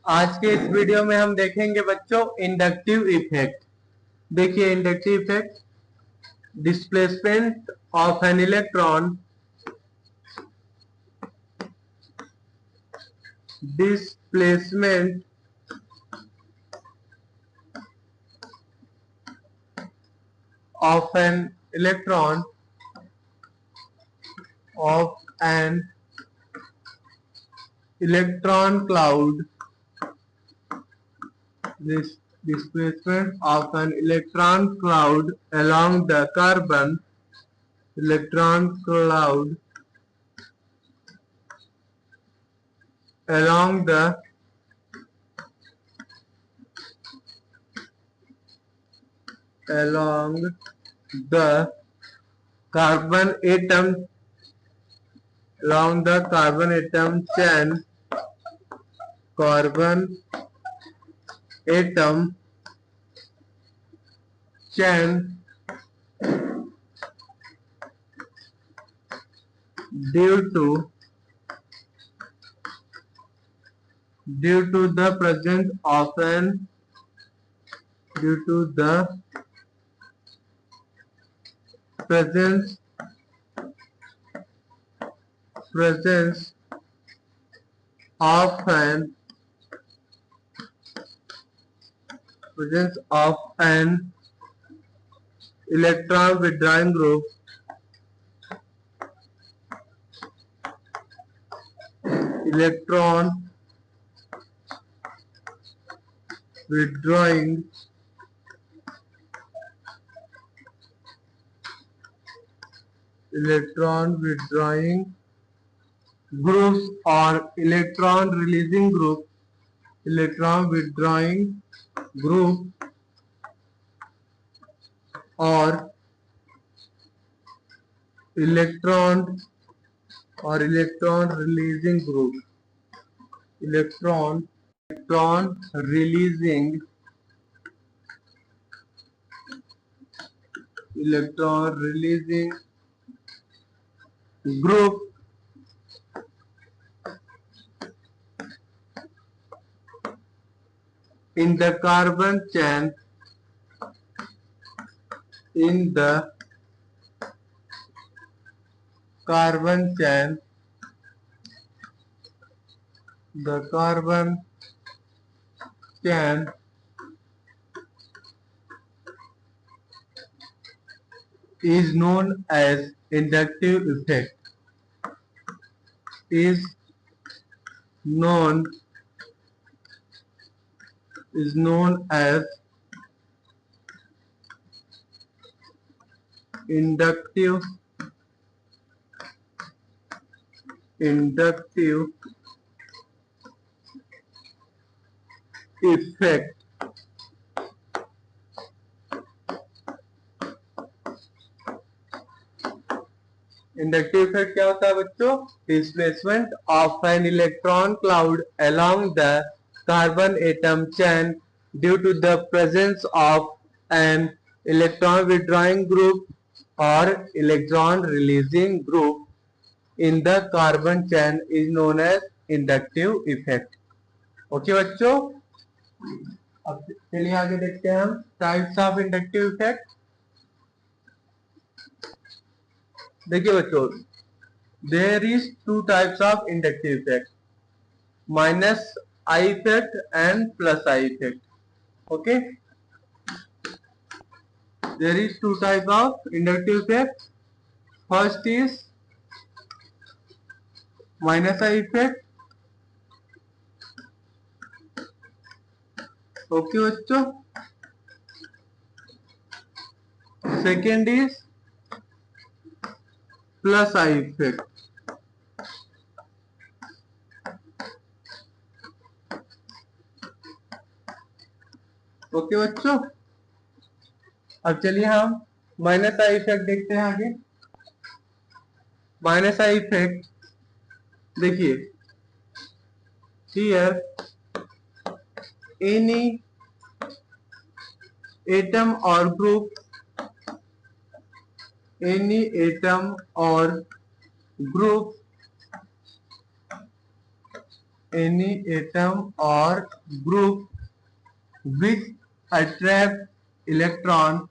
आज के इस वीडियो में हम देखेंगे बच्चों इंडक्टिव इफेक्ट। देखिए inductive effect, displacement of an electron, displacement of an electron of an electron cloud. This displacement of an electron cloud along the carbon electron cloud along the carbon atom along the carbon atom chain due to the presence of an due to the presence of an electron withdrawing group electron withdrawing groups or electron releasing group electron withdrawing group or electron releasing group electron releasing group in the carbon chain the carbon chain is known as inductive effect is known as inductive effect inductive effect क्या होता है बच्चों? Displacement of an electron cloud along the carbon atom chain due to the presence of an electron withdrawing group or electron releasing group in the carbon chain is known as inductive effect. Okay बच्चों, अब चलिए आगे देखते हैं हम types of inductive effect. देखिए बच्चों, there is two types of inductive effect, minus I effect and plus I effect. Okay, there is two types of inductive effect. First is minus I effect. Okay बच्चों, second is plus I effect. Okay बच्चों, अब चलिए हम minus I effect देखते हैं आगे। Minus I effect देखिए, here any atom और group any atom or group which attract electron,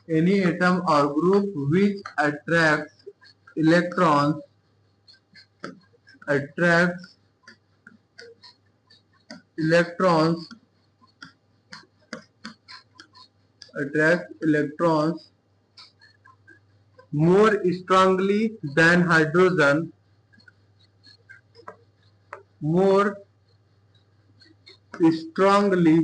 any atom or group which electrons attracts electrons attracts electrons more strongly than hydrogen, more strongly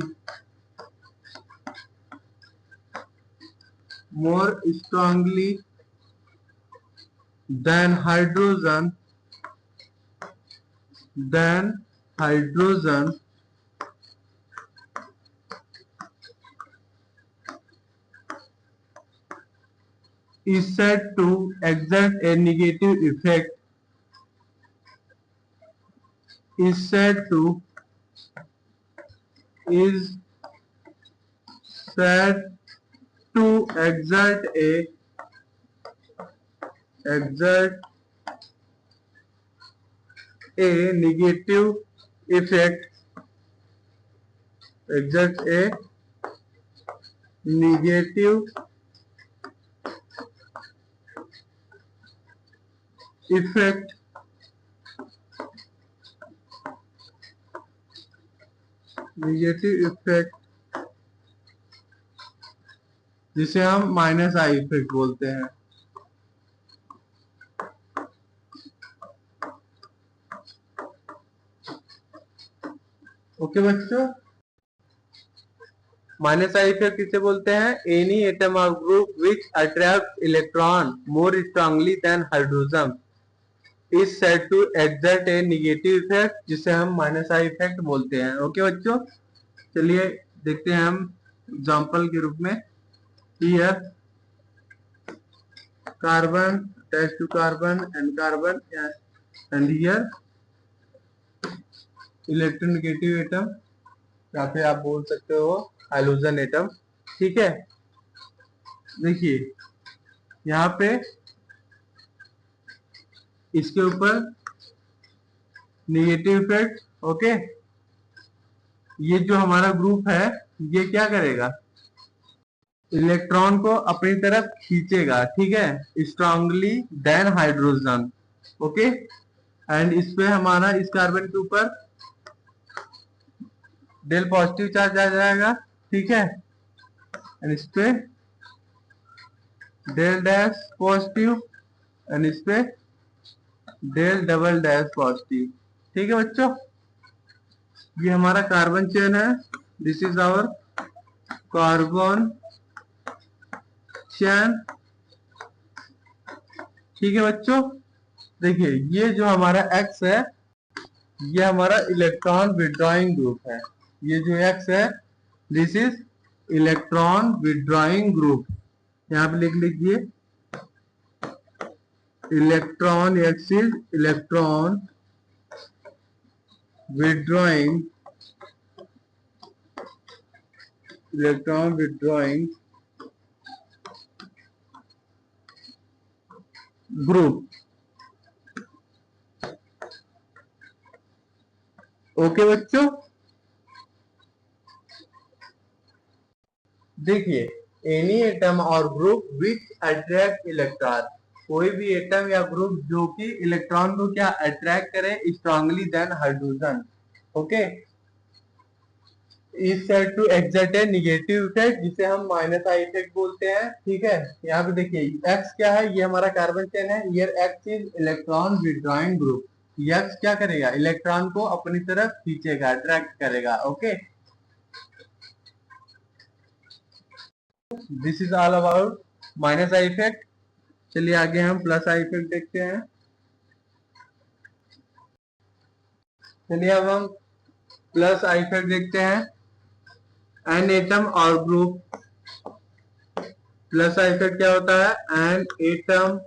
more strongly than hydrogen is said to exert a negative effect, is said to is said to exert a negative effect, exert a negative effect जिसे हम minus I effect बोलते हैं। Okay बच्चों, minus I effect किसे बोलते हैं? Any atom और group which attract electron more strongly than hydrogen is said to exert a negative effect, जिसे हम माइनस आई इफेक्ट बोलते हैं। ओके बच्चों, चलिए देखते हैं हम एग्जांपल के रूप में। Here carbon attach to carbon and here electronegative atom, या फिर आप बोल सकते हो हाइड्रोजन एटम। ठीक है, देखिए यहाँ पे इसके ऊपर नेगेटिव इफेक्ट। ओके, ये जो हमारा ग्रुप है ये क्या करेगा? इलेक्ट्रॉन को अपनी तरफ खींचेगा, ठीक है, strongly than hydrogen. Okay, and इस पे हमारा इस कार्बन के ऊपर डेल पॉजिटिव चार्ज आ जाएगा, ठीक है, एंड इस पे डेल डैश पॉजिटिव एंड इस पे डेल डबल डैश पॉजिटिव। ठीक है बच्चों, ये हमारा कार्बन चेन है, this is our carbon chain. ठीक है बच्चों, देखिए ये जो हमारा एक्स है ये हमारा इलेक्ट्रॉन विड्रॉइंग ग्रुप है। ये जो एक्स है this is electron withdrawing group. यहाँ पे लिख लीजिए electron, x is electron withdrawing group. Okay बच्चों, देखिए एनी एटम और ग्रुप विच अट्रैक्ट इलेक्ट्रॉन, कोई भी एटम या ग्रुप जो कि इलेक्ट्रॉन को क्या अट्रैक्ट करे strongly than hydrogen. Okay, is said to exert a negative effect, जिसे हम माइनस आई इफेक्ट बोलते हैं। ठीक है, यहाँ पे देखिए एक्स क्या है, ये हमारा कार्बन चेन है, ये x is electron withdrawing group. X क्या करेगा? इलेक्ट्रॉन को अपनी तरफ खींचेगा, अट्रैक्ट करेगा। Okay, this is all about minus I effect. चलिए आगे हम प्लस आई इफेक्ट देखते हैं। चलिए अब हम प्लस आई इफेक्ट देखते हैं। एन एटम और ग्रुप, प्लस आई इफेक्ट क्या होता है? एन एटम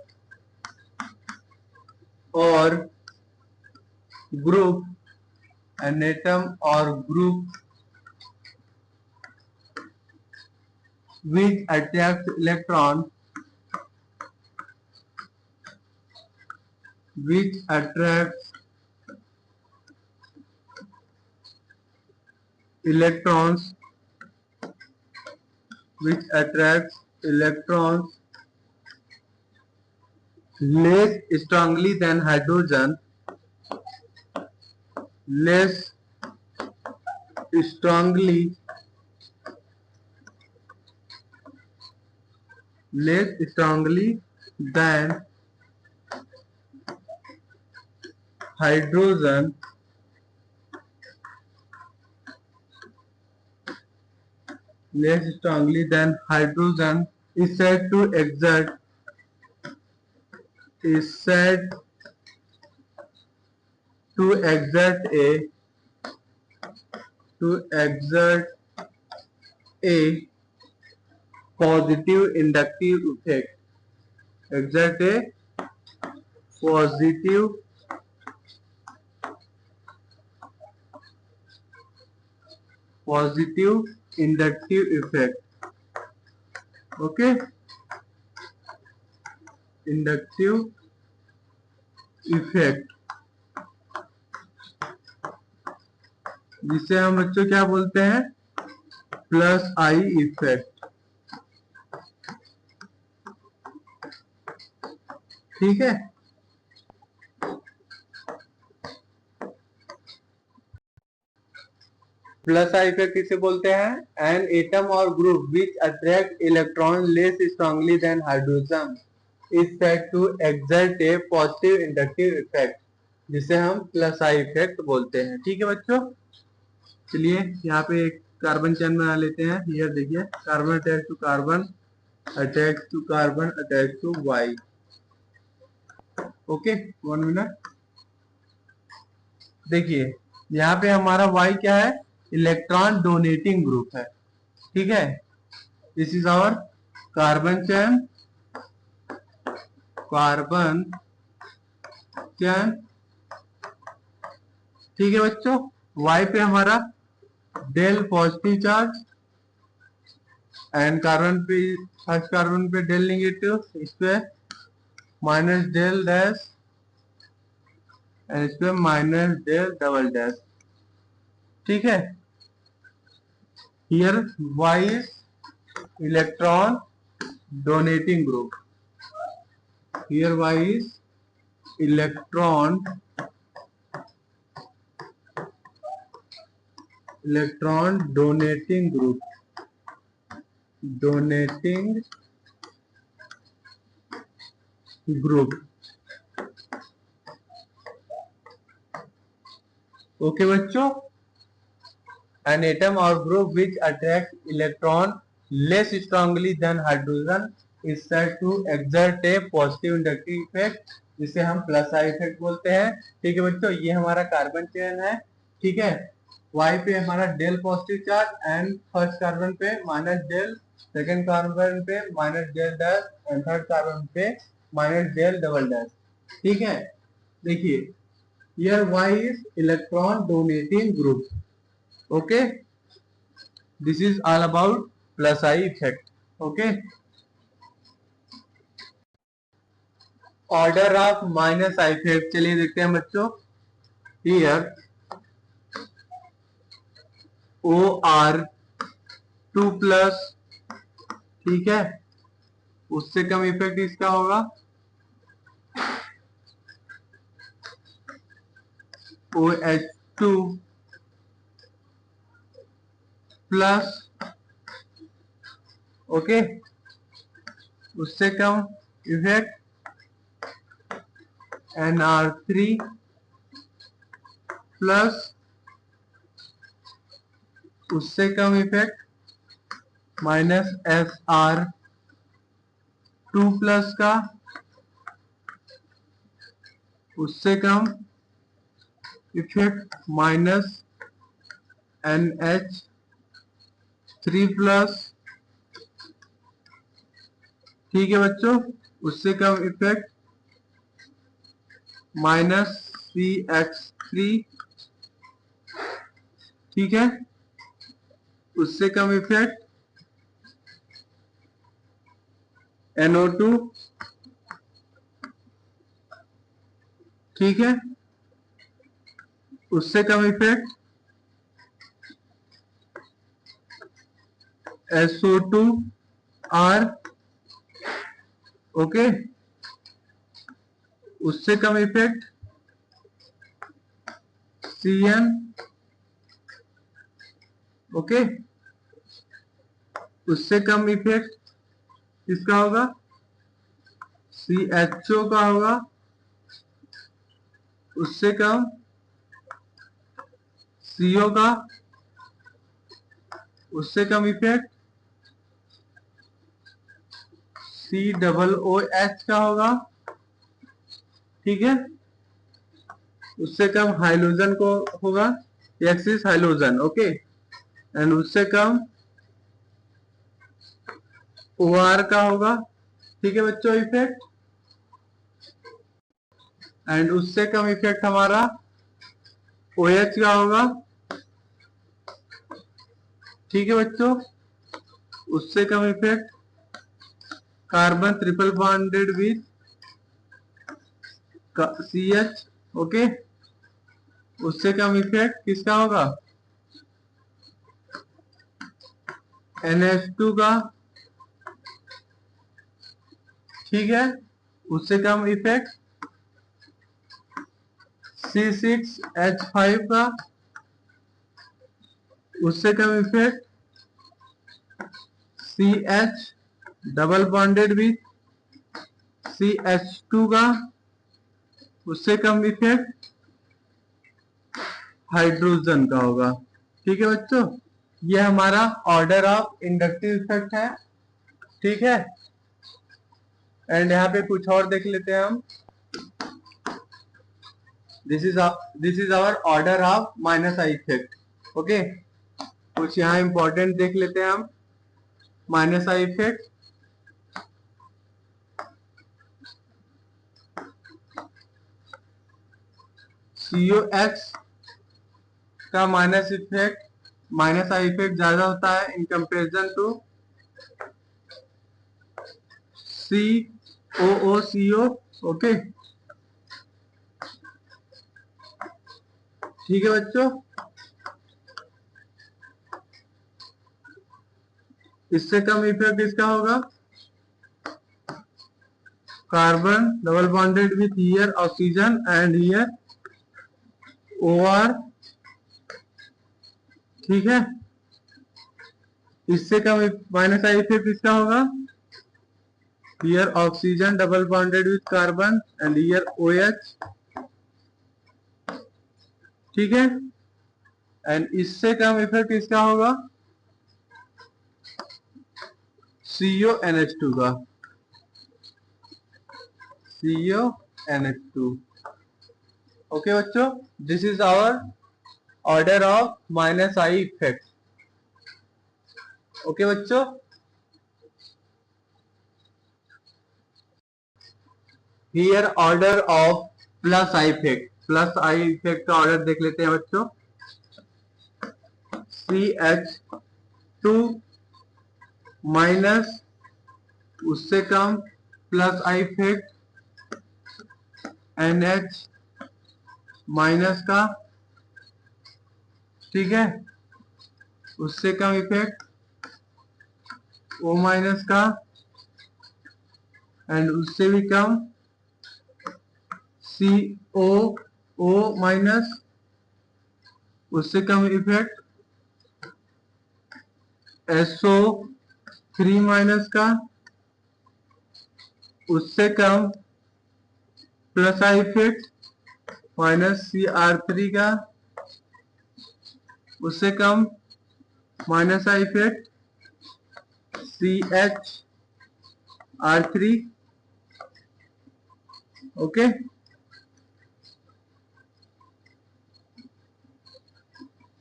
और ग्रुप, एन एटम और group which attracts electron, which attracts electrons which attracts electrons less strongly than hydrogen, less strongly than hydrogen, is said to exert a positive inductive effect. Exert a positive inductive effect. Okay, inductive effect, जिसे हम बच्चों क्या बोलते हैं, plus I effect. ठीक है, plus I effect किसे बोलते हैं, एन एटम और group which attract electron less strongly than hydrogen is said to exert a positive inductive effect, जिसे हम प्लस आई इफेक्ट बोलते हैं। ठीक है बच्चों, चलिए यहाँ पे एक कार्बन चेन बना लेते हैं। ये देखिए, carbon attach to carbon, attach to carbon, attach to Y. Okay, 1 minute. देखिए यहाँ पे हमारा वाई क्या है, इलेक्ट्रॉन डोनेटिंग ग्रुप है। ठीक है, this is our carbon chain, ठीक है बच्चों। वाई पे हमारा del positive charge, and carbon पे, फर्स्ट कार्बन पे डेल नेगेटिव, इस पे माइनस डेल डैश, एंड इस पे माइनस डेल डबल डैश। ठीक है, here Y is electron donating group, here Y is electron donating group, okay बच्चों, an atom or group which attracts electron less strongly than hydrogen is said to exert a positive inductive effect, जिसे हम plus I effect बोलते हैं। ठीक है बच्चों, ये हमारा कार्बन चेन है। ठीक है, वाई पे हमारा del positive charge, and first carbon पे माइनस डेल, सेकेंड कार्बन पे minus del dash, and third carbon पे माइनस डेल डबल डैश। ठीक है, देखिए here Y is electron donating group. Okay, this is all about plus I effect. Okay, order of minus I effect, चलिए देखते हैं बच्चों। here OR2 plus, ठीक है, उससे कम इफेक्ट इसका होगा OH2 प्लस, ओके, उससे कम इफेक्ट NR3 प्लस, उससे कम इफेक्ट माइनस SR2 प्लस का, उससे कम इफेक्ट माइनस NH3 प्लस। ठीक है बच्चों, उससे कम इफेक्ट माइनस CH3। ठीक है, उससे कम इफेक्ट NO2। ठीक है, उससे कम इफेक्ट SO2R, ओके। उससे कम इफेक्ट CN, ओके। उससे कम इफेक्ट किसका होगा? CHO का होगा। उससे कम CO का। उससे कम इफेक्ट COOH का होगा, ठीक है। उससे कम हाइड्रोजन को होगा, एक्सिस हाइड्रोजन, ओके। एंड उससे कम OR का होगा, ठीक है बच्चों, इफेक्ट। एंड उससे कम इफेक्ट हमारा OH का होगा, ठीक है बच्चों। उससे कम effect carbon triple bonded with CH, okay. उससे कम इफेक्ट किसका होगा? NH2 का, ठीक है। उससे कम इफेक्ट C6H5 का। उससे कम effect CH double bonded with CH2 का। उससे कम इफेक्ट हाइड्रोजन का होगा, ठीक है बच्चों। ये हमारा ऑर्डर ऑफ इंडक्टिव इफेक्ट है, ठीक है। एंड यहाँ पे कुछ और देख लेते हैं हम। This is our order of minus I effect, okay. कुछ यहाँ इंपॉर्टेंट देख लेते हैं हम। माइनस आई इफेक्ट, COH का minus effect, minus I effect ज्यादा होता है in comparison to COOCO, okay, ठीक है बच्चों। इससे कम इफेक्ट इसका होगा carbon double bonded with here oxygen and here OR, ठीक है। इससे कम माइनस आई इफेक्ट इसका होगा here oxygen double bonded with carbon and here OH, ठीक है। एंड इससे कम इफेक्ट इसका होगा CONH2 का, CONH2, ओके बच्चों। This is our order of minus I effect, okay बच्चों। Here order of plus I effect, plus I effect का ऑर्डर देख लेते हैं बच्चों। CH2 माइनस, उससे कम plus I effect NH minus का, ठीक है। उससे कम इफेक्ट O माइनस का, एंड उससे भी कम COO माइनस। उससे कम इफेक्ट SO3 माइनस का। उससे कम प्लस आई इफेक्ट -CR3 का। उससे कम minus I effect CHR3, okay.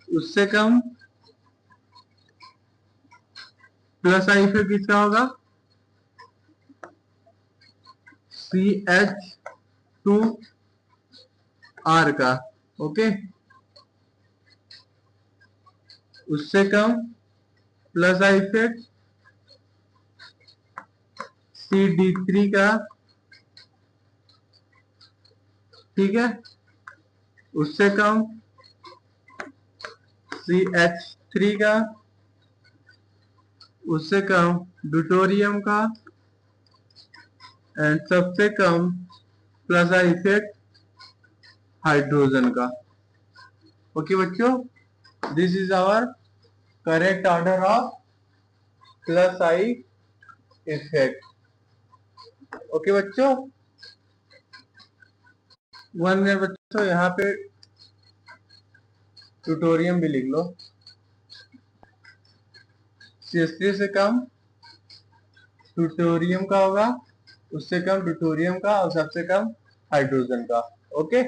उससे कम प्लस आई इफेक्ट किसका होगा CH2R का, ओके। उससे कम प्लस आई इफेक्ट CD3 का, ठीक है। उससे कम CH3 का। उससे कम ड्यूटेरियम का एंड सबसे कम प्लस आई इफेक्ट हाइड्रोजन का। ओके बच्चों, this is our correct order of plus I effect. Okay बच्चों, 1 मिनट बच्चों, यहाँ पे ट्यूटोरियम भी लिख लो। CH3 से कम ट्यूटोरियम का होगा, उससे कम ड्यूटेरियम का और सबसे कम हाइड्रोजन का। Okay,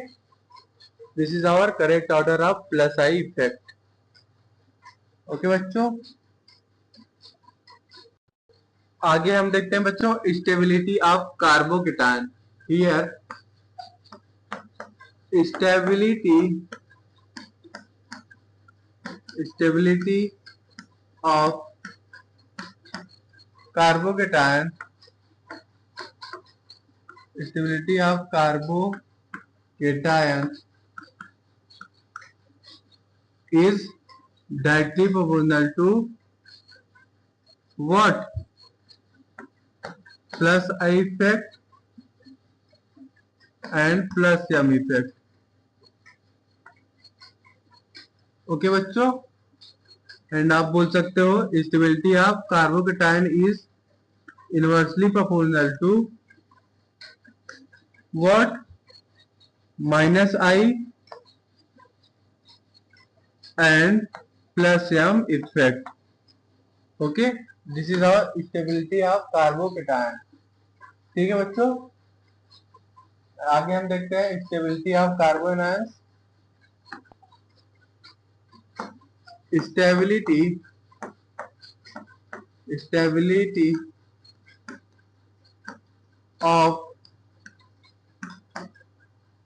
this is our correct order of plus I effect. Okay बच्चों, आगे हम देखते हैं बच्चों stability of carbocation. Here stability of carbocation is directly proportional to what? Plus I effect and plus M effect। Okay बच्चों, and आप बोल सकते हो stability of carbocation is inversely proportional to what? Minus I and plus M effect. Okay, this is our stability of carbocation. ठीक है बच्चों, आगे हम देखते हैं stability of carbon ions. Stability of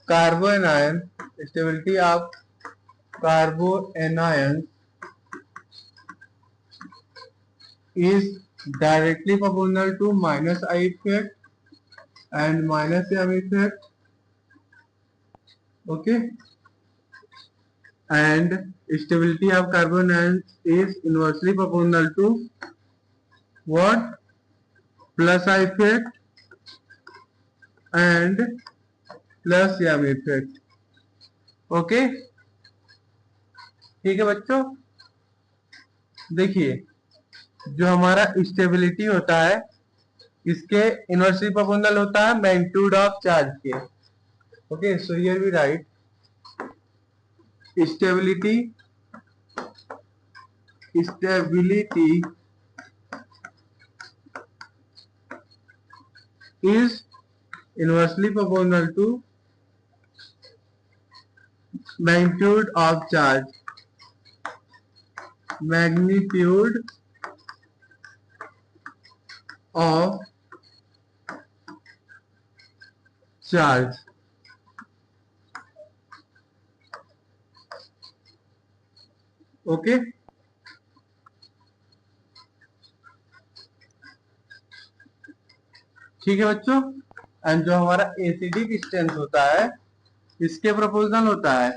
carbon ion, stability of carbanion is directly proportional to minus I effect and minus M effect। Okay, and stability of carbon ions is inversely proportional to what? Plus I effect and plus M effect। Okay, ठीक है बच्चों, देखिए जो हमारा stability होता है इसके inversely proportional होता है मैग्नीट्यूड ऑफ चार्ज के। Okay, so here we write stability is inversely proportional to magnitude of charge। magnitude of charge। Okay, ठीक है बच्चों, एंड जो हमारा एसिडिक स्ट्रेंथ होता है इसके प्रोपोर्शनल होता है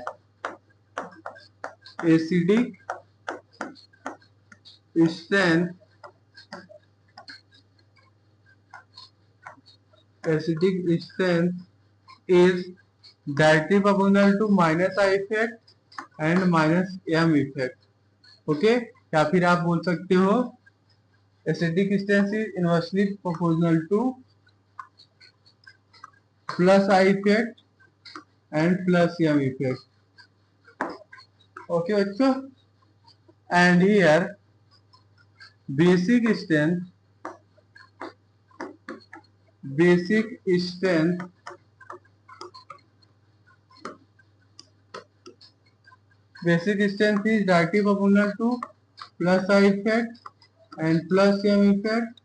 acidic strength is directly proportional to minus I effect and minus M effect। Okay, या फिर आप बोल सकते हो acidic strength is inversely proportional to plus I effect and plus M effect। Okay बच्चों, and here basic strength is directly proportional to plus I effect and plus M effect।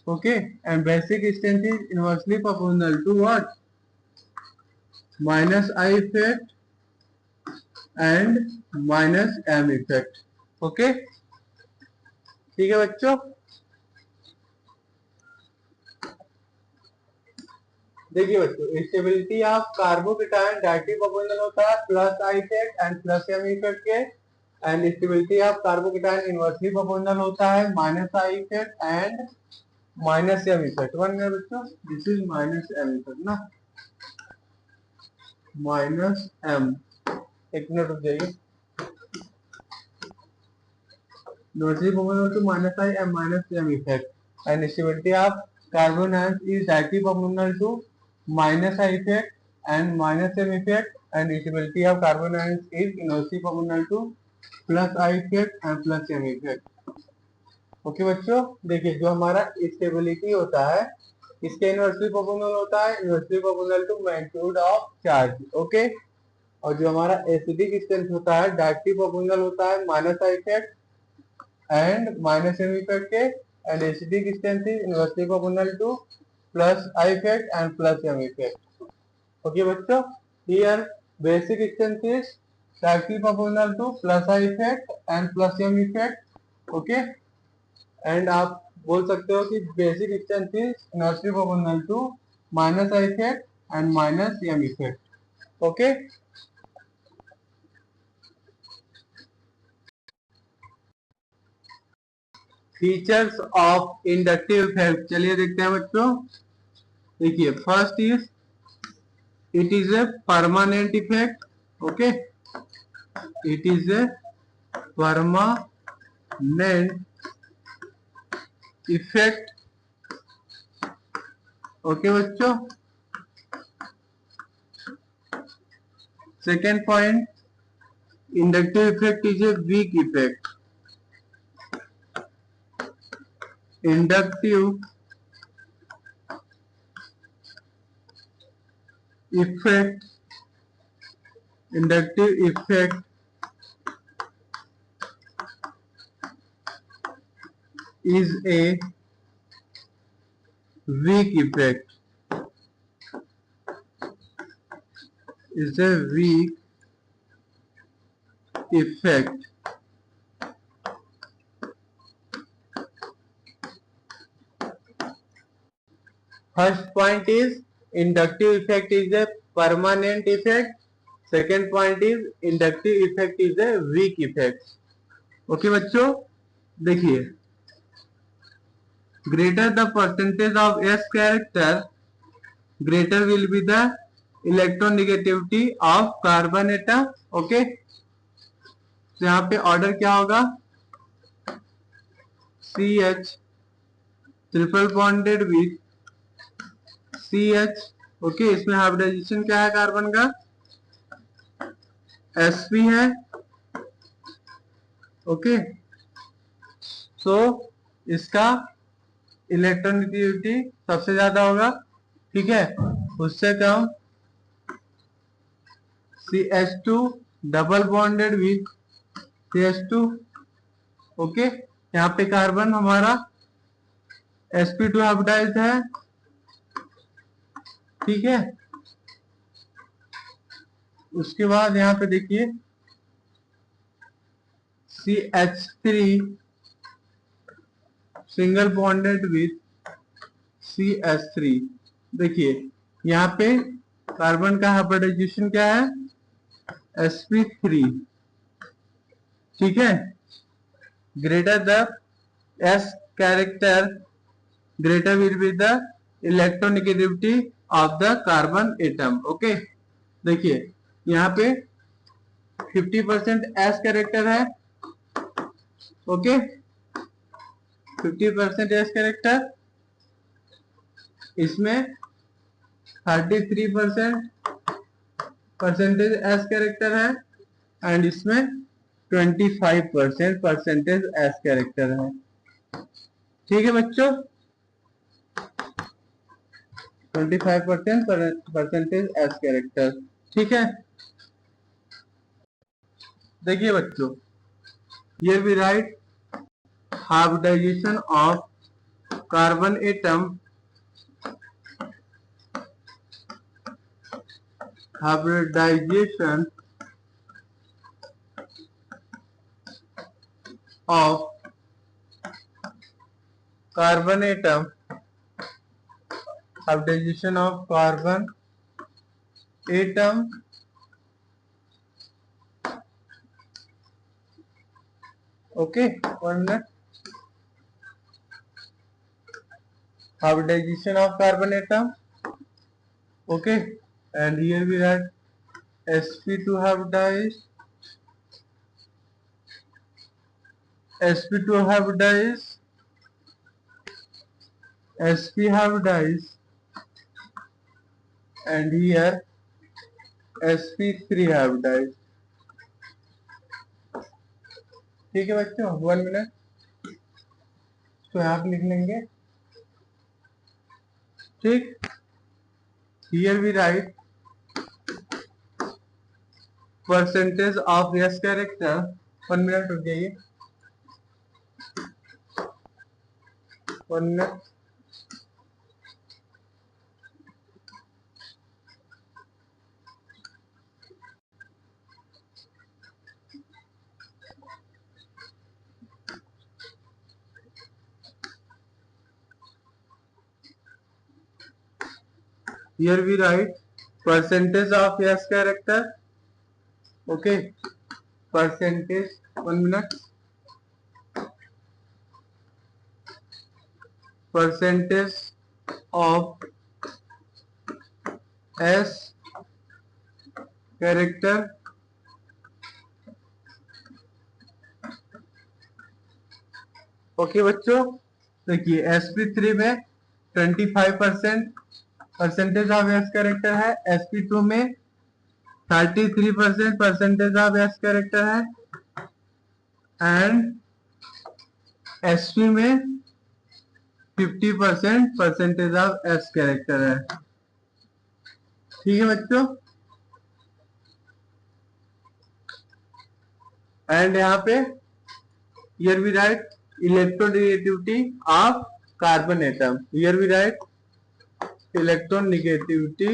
okay, and basic strength is inversely proportional to what? minus I effect and minus M effect। okay, ठीक है बच्चों, देखिए बच्चों stability of carbocation directly proportional होता है plus I effect and plus M effect के, and stability of carbocation inversely proportional होता है minus I effect and minus M effect. One minute बच्चों, this is minus M effect ना, minus M, एक minute रुक जाइए। Inversely proportional to minus I M minus M effect and stability of carbon ion is directly proportional to minus I effect and minus m effect and stability of carbon ions is inversely proportional to plus I effect and plus m effect। Okay बच्चों, देखिए जो हमारा stability होता है इसके inversely proportional होता है, inversely proportional to magnitude of charge. Okay, और जो हमारा एसिडिक स्ट्रेंथ होता है डायरेक्टली प्रोपोर्शनल होता है minus I effect and minus M effect के, and acidic strength is inversely proportional to plus I effect and plus M effect. Okay बच्चों, here basic strength is directly proportional to plus I effect and plus M effect। Okay, and आप बोल सकते हो कि basic strength is inversely proportional to minus I effect and minus M effect. Okay, features of inductive effect चलिए देखते हैं बच्चों। देखिए first is it is a permanent effect। okay, it is a permanent effect। okay बच्चों, second point, inductive effect is a weak effect। inductive effect, inductive effect is a weak effect, is a weak effect। First point is inductive effect is a permanent effect, second point is inductive effect is a weak effect। Okay बच्चों, देखिए greater the percentage of S character greater will be the electronegativity of carbon atom। Okay, तो यहाँ पे order क्या होगा, CH triple bonded with CH। Okay, इसमें hybridisation क्या है कार्बन का, sp है। ओके, सो इसका इलेक्ट्रोनेगेटिविटी सबसे ज्यादा होगा, ठीक है, उससे कम CH2 double bonded with CH2। Okay, यहाँ पे कार्बन हमारा sp2 हाइब्रिडाइज्ड है, ठीक है। उसके बाद यहाँ पे देखिए CH3 single bonded with CH3। देखिए यहाँ पे कार्बन का हाइब्रिडाइजेशन क्या है, sp3, ठीक है। Greater the s character greater will be the electronegativity of the carbon atom. Okay, देखिए यहाँ पे 50% s कैरेक्टर है। ओके, 50% s कैरेक्टर, इसमें 33% एस कैरेक्टर है एंड इसमें 25% एस कैरेक्टर है, ठीक है बच्चों, 25% एस कैरेक्टर, ठीक है। देखिए बच्चों, ये भी write hybridization of carbon atom, hybridization of carbon atom, hybridization of carbon atom Okay, 1 minute. Hybridization of carbon atom. Okay, and here we write sp2 hybridized, sp2 hybridized, sp hybridized, and here sp3 hybridized. ठीक है बच्चों, 1 minute. तो यहाँ पे लिख लेंगे. ठीक. Here we write percentage of S character. 1 minute रुक जाइए. 1 minute. Here we write percentage of S character. Okay, percentage. 1 minute. Percentage of S character okay बच्चों, देखिए sp3 में 25% परसेंटेज ऑफ एस कैरेक्टर है, sp2 में 33% परसेंटेज ऑफ एस कैरेक्टर है, and sp में 50% percentage of S character है. ठीक है बच्चों, एंड यहाँ पे here we write electronegativity of carbon atom. Here we write electronegativity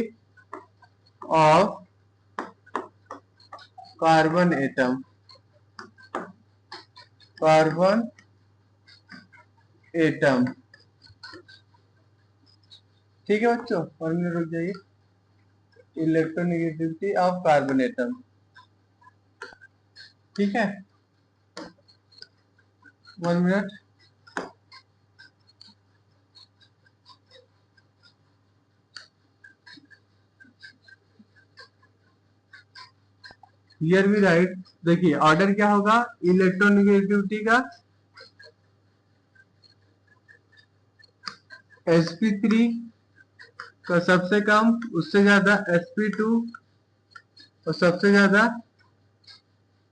of carbon atom. Carbon atom. ठीक है बच्चों, 1 मिनट रुक जाइए. Electronegativity of carbon atom. ठीक है, 1 मिनट. हियर वी राइट, देखिए ऑर्डर क्या होगा इलेक्ट्रोनेगेटिविटी का. sp3 का सबसे कम, उससे ज्यादा sp2, और सबसे ज्यादा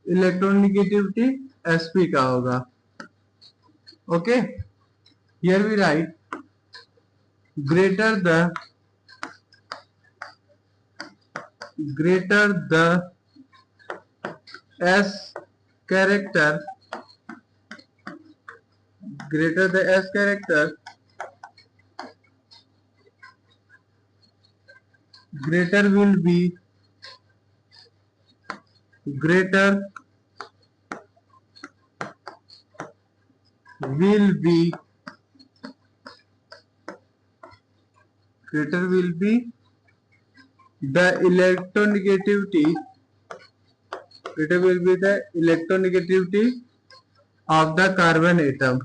इलेक्ट्रोनेगेटिविटी sp का होगा. Okay, here we write greater the S character, greater the S character, greater will be greater will be the electronegativity, greater will be the electronegativity of the carbon atom,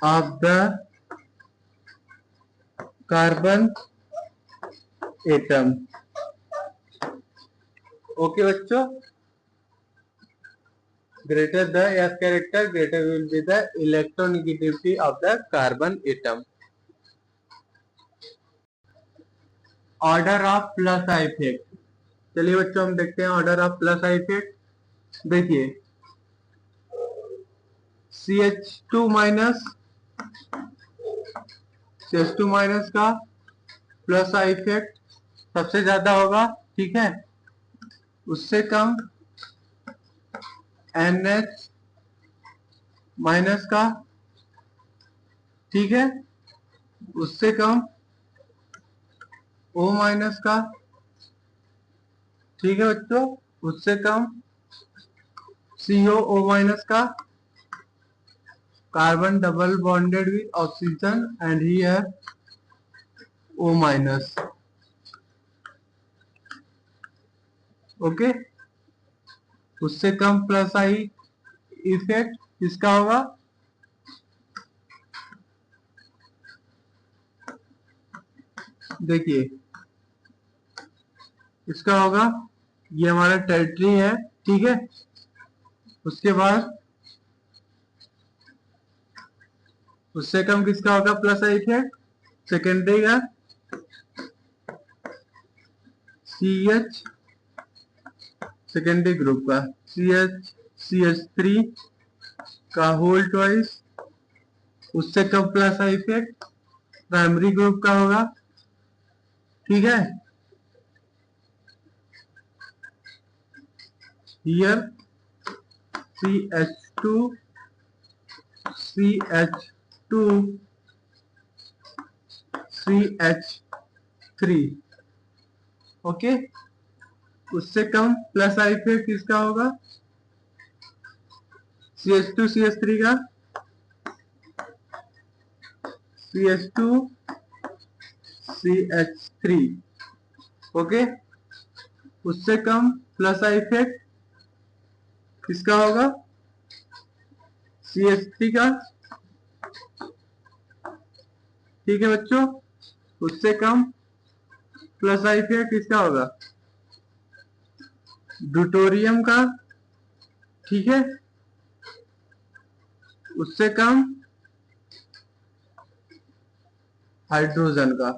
of the carbon atom. Okay बच्चों, greater the S character, greater will be the electronegativity of the carbon atom. Order of plus I effect. चलिए बच्चों हम देखते हैं order of plus I effect. देखिए CH2 minus का plus I effect सबसे ज्यादा होगा. ठीक है, उससे कम NH माइनस का. ठीक है, उससे कम O माइनस का. ठीक है बच्चों, उससे कम COO माइनस का. Carbon double bonded with oxygen and here O minus. Okay, उससे कम प्लस आई इफेक्ट किसका होगा? देखिए इसका होगा, ये हमारा टेरिटरी है, ठीक है। उसके बाद उससे कम किसका होगा प्लस आई इफेक्ट? सेकेंडरी का सी एच, सेकेंडरी ग्रुप का CH3 का होल ट्वाइस, उससे कम plus I effect primary group का होगा, ठीक है। Here CH2 CH2 CH3, okay. उससे कम प्लस आई इफेक्ट किसका होगा? CH2 CH3 का CH2 CH3, ओके। उससे कम प्लस आई इफेक्ट किसका होगा? CH3 का, ठीक है बच्चों। उससे कम प्लस आई इफेक्ट किसका होगा? ड्यूटोरियम का, ठीक है। उससे कम हाइड्रोजन का,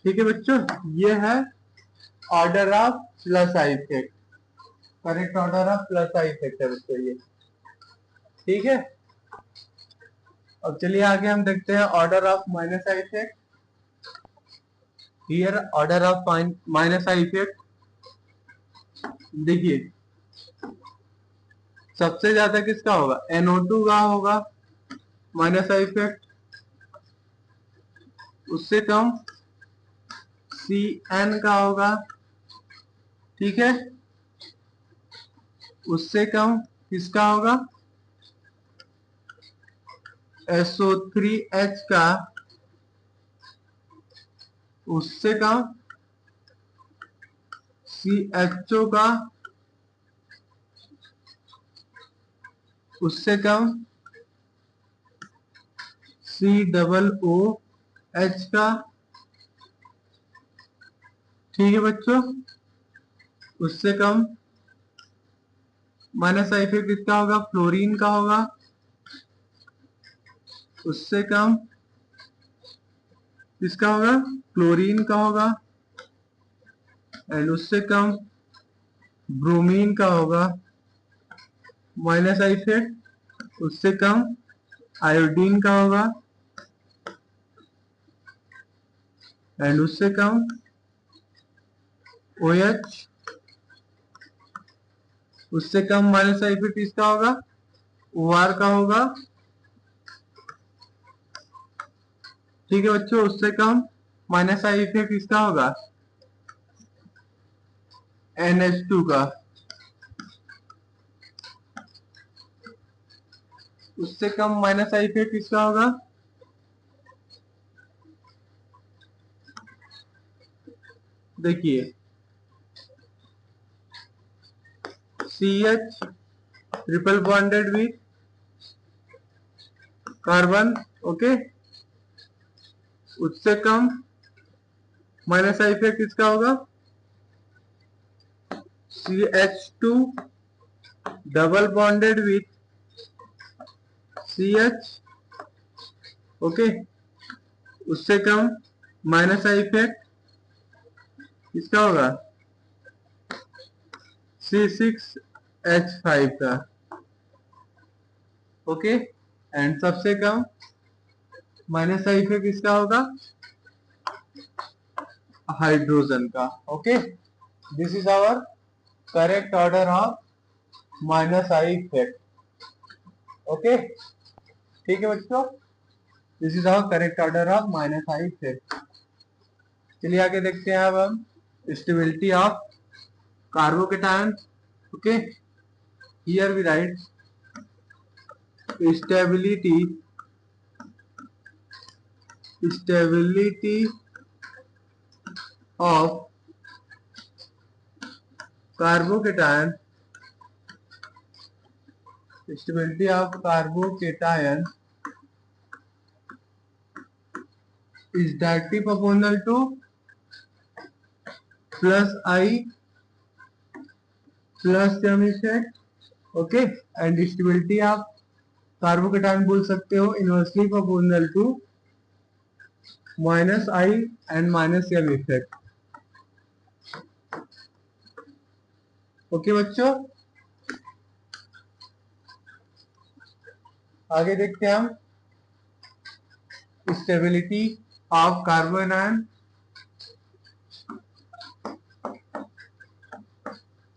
ठीक है बच्चों। ये है order of plus I effect, correct order of plus I effect है बच्चों ये, ठीक है। अब चलिए आगे हम देखते हैं order of minus I effect. Here order of minus I effect, देखिए सबसे ज्यादा किसका होगा? NO2 का होगा माइनस आई इफेक्ट, उससे कम CN का होगा, ठीक है। उससे कम किसका होगा? SO3H का, उससे कम CHO का, उससे कम COOH का, ठीक है बच्चों। उससे कम माइनस आई इफेक्ट किसका होगा? फ्लोरीन का होगा। उससे कम किसका होगा? क्लोरीन का होगा। एंड उससे कम ब्रोमीन का होगा माइनस आई इफेक्ट। उससे कम आयोडीन का होगा एंड उससे कम OH। उससे कम माइनस आई इफेक्ट किसका होगा? OR का होगा, ठीक है बच्चों। उससे कम माइनस आई इफेक्ट किसका होगा? NH2 का। उससे कम माइनस आई इफेक्ट किसका होगा? देखिए CH triple bonded with carbon, okay. उससे कम माइनस आई इफेक्ट किसका होगा? CH2 double bonded with CH, okay. उससे कम माइनस आई इफेक्ट किसका होगा? C6H5 का, ओके। एंड सबसे कम माइनस आई इफेक्ट किसका होगा? हाइड्रोजन का, okay. This is our correct order of minus I effect, okay, ठीक है बच्चों। This is our correct order of minus I effect. चलिए आगे देखते हैं अब हम stability of carbocation, okay. Here we write stability of carbocation stability of carbocation is directly proportional to plus I plus m effect. Okay, and stability आप carbocation बोल सकते हो inversely proportional to minus I and minus M effect. Okay बच्चों, आगे देखते हैं हम stability of carbon ion.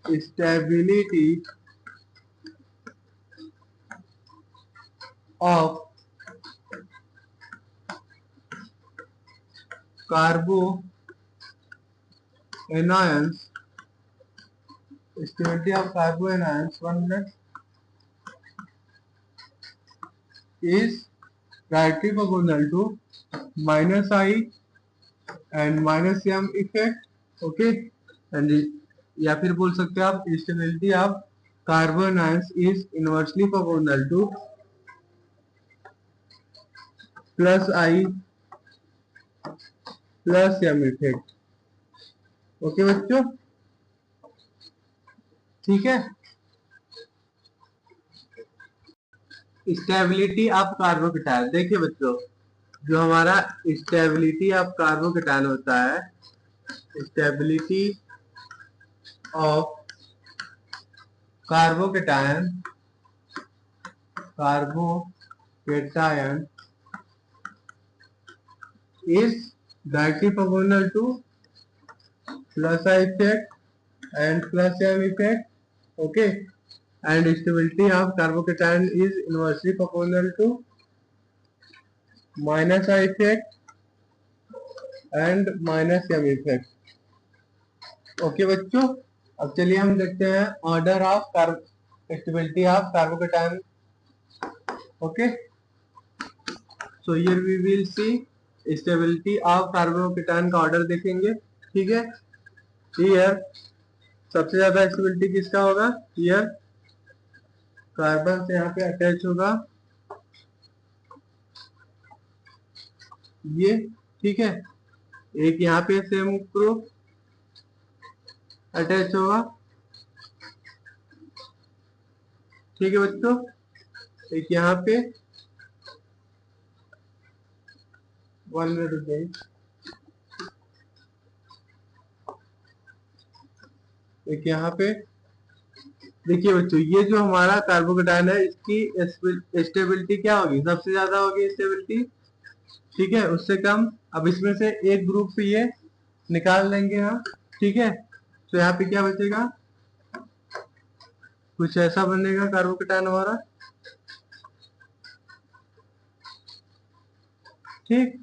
Stability of carboanions, stability of carboanions, 1 minute, is directly proportional to minus I and minus m effect. Okay, and या फिर बोल सकते हैं आप stability of carbon ions is inversely proportional to plus I plus m effect। Okay बच्चों, ठीक है। Stability of carbocation, देखिए बच्चों, जो हमारा स्टेबिलिटी ऑफ कार्बोकेटायन होता है, stability of carbocation is directly proportional to plus I effect and plus m effect. Okay, and stability of carbocation is inversely proportional to minus I effect and minus m effect। Okay बच्चों, अब चलिए हम देखते हैं order of stability of carbocation. Okay, so here we will see stability of carbocation का order देखेंगे। ठीक है, हियर सबसे ज्यादा स्टेबिलिटी किसका होगा? हियर कार्बन से यहाँ पे अटैच होगा ये, ठीक है। एक यहाँ पे सेम ग्रुप अटैच होगा, ठीक है बच्चों। एक यहाँ पे 1 मिनट रुक जाइए, एक यहाँ पे देखिए बच्चों, ये जो हमारा कार्बोकेटायन है इसकी स्टेबिलिटी क्या होगी? सबसे ज्यादा होगी स्टेबिलिटी, ठीक है, उससे कम। अब इसमें से एक ग्रुप ये निकाल लेंगे हम, ठीक है। तो यहाँ पे क्या बचेगा? कुछ ऐसा बनेगा कार्बोकेटायन हमारा, ठीक।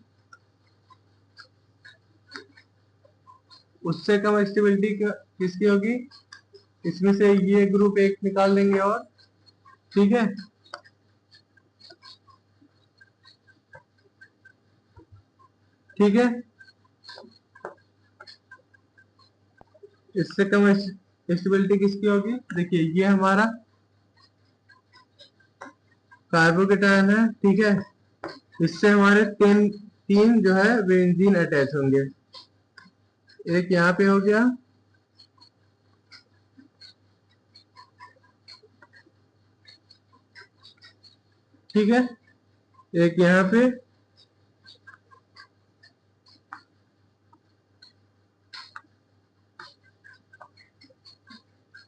उससे कम स्टेबिलिटी किसकी होगी? इसमें से ये ग्रुप एक निकाल लेंगे और, ठीक है। ठीक है, इससे कम स्टेबिलिटी किसकी होगी? देखिए ये हमारा कार्बोकेटायन है, ठीक है। इससे हमारे तीन जो है बेंजीन अटैच होंगे। एक यहाँ पे हो गया, ठीक है, एक यहाँ पे,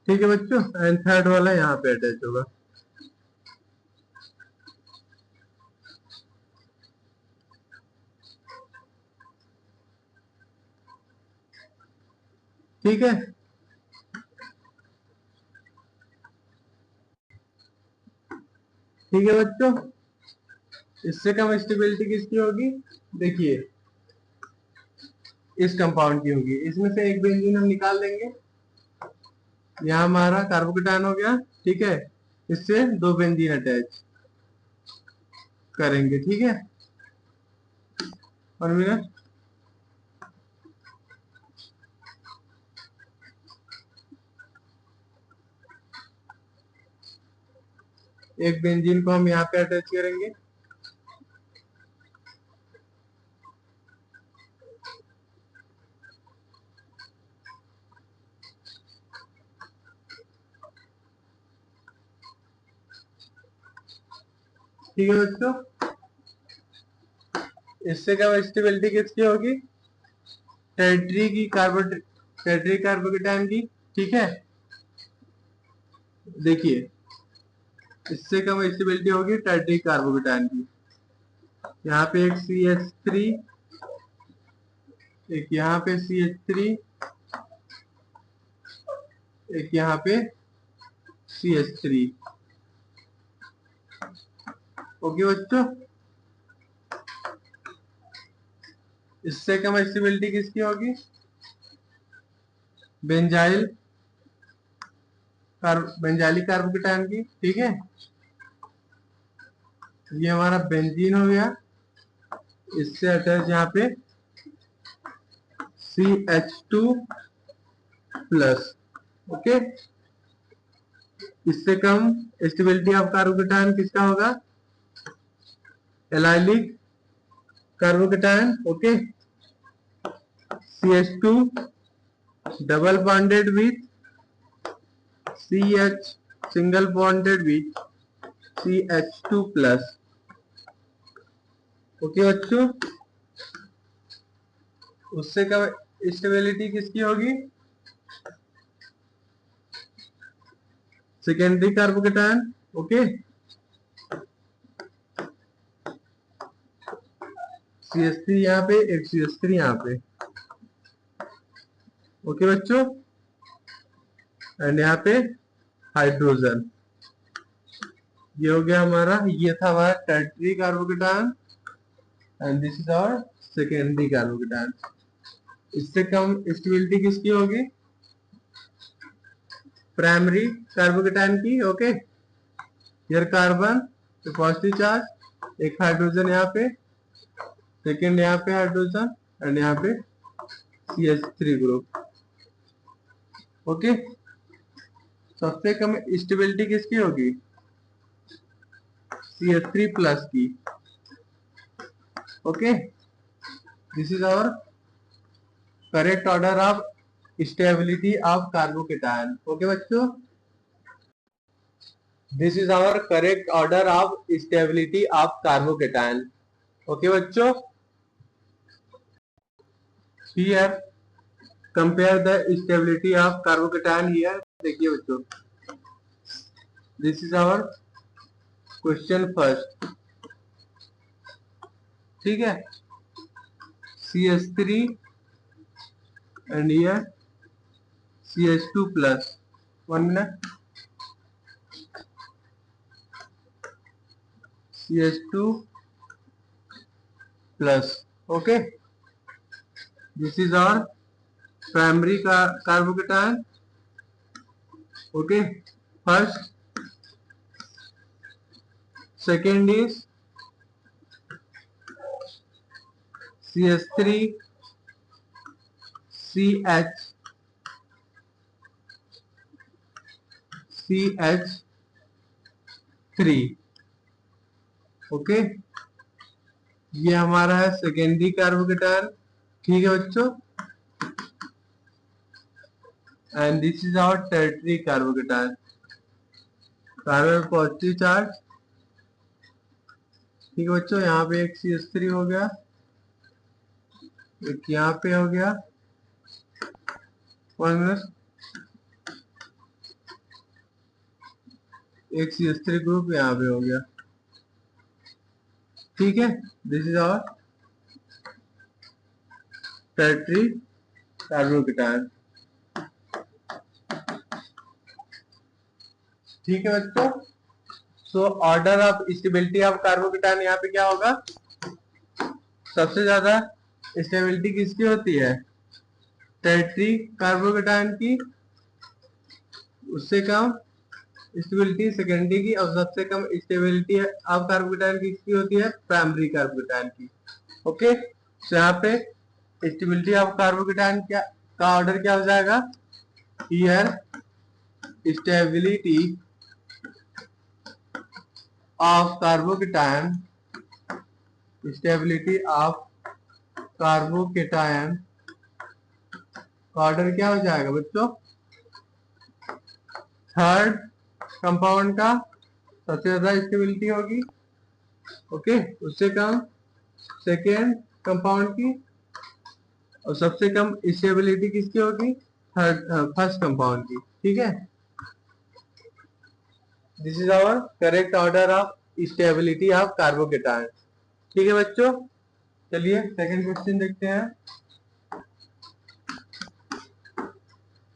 ठीक है बच्चों, एंड थर्ड वाला यहाँ पे अटैच होगा। ठीक है, ठीक है बच्चों, इससे कम स्टेबिलिटी किसकी होगी? देखिए इस कंपाउंड की होगी। इसमें से एक बेंजीन हम निकाल लेंगे, यहाँ हमारा कार्बोकेटायन हो गया, ठीक है। इससे दो बेंजीन अटैच करेंगे, ठीक है। 1 मिनट, एक बेंजीन को हम यहाँ पे अटैच करेंगे। ठीक है बच्चों, इससे क्या स्टेबिलिटी किसकी होगी? टेट्री कार्बोकेटायन की। ठीक है, देखिए इससे कम स्टेबिलिटी होगी टेट्री कार्बोकेटायन की। यहाँ पे एक CH3, एक यहाँ पे CH3, एक यहाँ पे CH3। ओके बच्चों, इससे कम स्टेबिलिटी किसकी होगी? बेंजाइलिक कार्बोकेटायन की। ठीक है, ये हमारा बेंजीन हो गया, इससे अटैच यहाँ पे CH2 प्लस। ओके, इससे कम स्टेबिलिटी ऑफ कार्बोकेटायन किसका होगा? Allylic carbocation. Okay, CH2 double bonded with CH single bonded with CH2 plus. Okay बच्चों, उससे कम स्टेबिलिटी किसकी होगी? Secondary carbocation. ओके, CH3 यहाँ पे, एक CH3 यहाँ पे। ओके बच्चों, एंड यहाँ पे हाइड्रोजन। ये हो गया हमारा, ये था हमारा tertiary carbocation and this is our secondary carbocation. इससे कम स्टेबिलिटी किसकी होगी? प्राइमरी कार्बोकेटायन की। Okay, here carbon positive charge, एक हाइड्रोजन यहाँ पे, सेकेंड यहाँ पे हाइड्रोजन एंड यहाँ पे CH3 ग्रुप। ओके, सबसे कम स्टेबिलिटी किसकी होगी? CH3 प्लस की। Okay, this is our correct order of stability of carbocation. Okay बच्चों, this is our correct order of stability of carbocation. Okay बच्चों, here compare the stability of carbocation. Here देखिए बच्चों, this is our question first. ठीक है, CH3 and here CH2 plus. 1 minute, CH2 plus. Okay, this is our primary carbocation. Okay, first, second is CH3 CH3। Okay, ये हमारा है secondary carbocation. ठीक है बच्चों, and this is our tertiary carbocation. Carbon positive charge. ठीक है बच्चों, यहाँ पे एक CH3 हो गया, एक यहाँ पे हो गया। 1 मिनट, एक CH3 ग्रुप यहाँ पे हो गया। ठीक है, this is our tertiary carbocation. ठीक है बच्चों, so order of stability of carbocation यहाँ पे क्या होगा? सबसे ज्यादा स्टेबिलिटी किसकी होती है? टर्टरी कार्बोकेटायन की। उससे कम स्टेबिलिटी सेकेंडरी की, और सबसे कम स्टेबिलिटी ऑफ कार्बोकेटायन किसकी होती है? प्राइमरी कार्बोकेटायन की। ओके, तो यहाँ पे स्टेबिलिटी ऑफ कार्बोकेटायन क्या का ऑर्डर क्या हो जाएगा? Here stability of carbocation, stability of carbocation का ऑर्डर क्या हो जाएगा बच्चों? थर्ड कंपाउंड का सबसे ज्यादा स्टेबिलिटी होगी, ओके, उससे कम सेकेंड कंपाउंड की, और सबसे कम स्टेबिलिटी किसकी होगी? थर्ड फर्स्ट कंपाउंड की, ठीक है। This is our correct order of stability of carbocation, ठीक है बच्चों। चलिए सेकंड क्वेश्चन देखते हैं।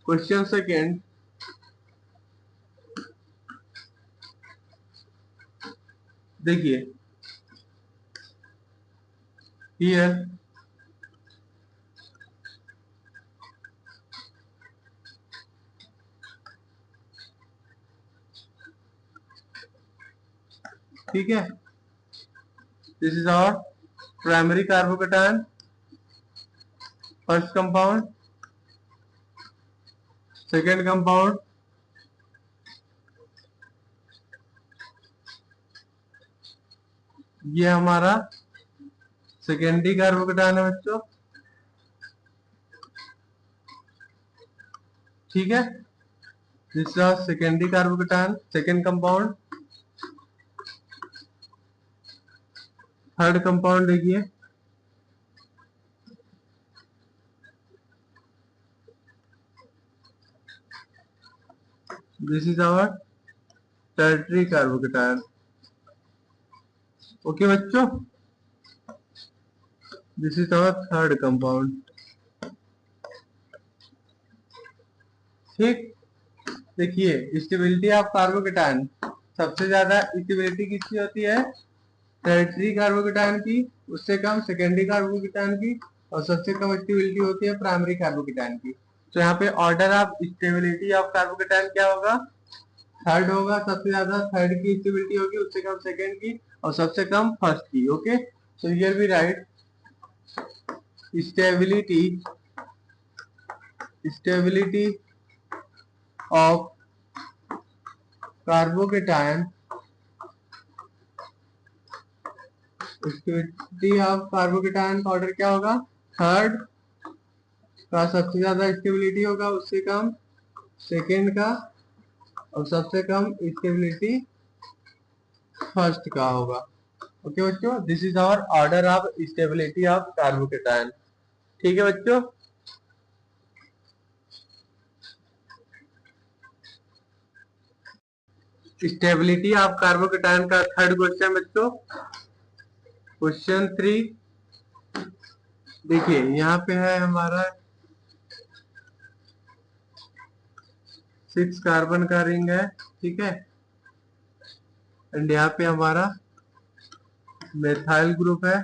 क्वेश्चन सेकंड, देखिए हियर ठीक है, this is our primary carbocation first compound, second compound ये हमारा सेकेंडरी कार्बोकेटायन है बच्चों, ठीक है। This is secondary carbocation second compound. Third compound देखिए, this is our tertiary carbocation, okay बच्चों, this is our third compound, ठीक। देखिए स्टेबिलिटी ऑफ कार्बोकेटायन, सबसे ज्यादा स्टेबिलिटी किसकी होती है? टर्टरी कार्बोकेटायन की, उससे कम सेकेंडरी कार्बोकेटायन की, और सबसे कम स्टेबिलिटी होती है प्राइमरी कार्बोकेटायन की। तो यहाँ पे order of stability of carbocation क्या होगा? थर्ड होगा, सबसे ज्यादा थर्ड की स्टेबिलिटी होगी, उससे कम सेकेंड की, और सबसे कम फर्स्ट की, okay. So here we write stability of carbocation, stability of carbocation का ऑर्डर क्या होगा? थर्ड का सबसे ज्यादा स्टेबिलिटी होगा, उससे कम सेकेंड का, और सबसे कम स्टेबिलिटी फर्स्ट का होगा, ओके बच्चों। This is our order of stability of carbocation, ठीक है बच्चों। स्टेबिलिटी ऑफ कार्बोकेटायन का थर्ड क्वेश्चन बच्चों, क्वेश्चन 3। देखिए यहाँ पे है हमारा 6 कार्बन का रिंग है, ठीक है, एंड यहाँ पे हमारा मेथाइल ग्रुप है,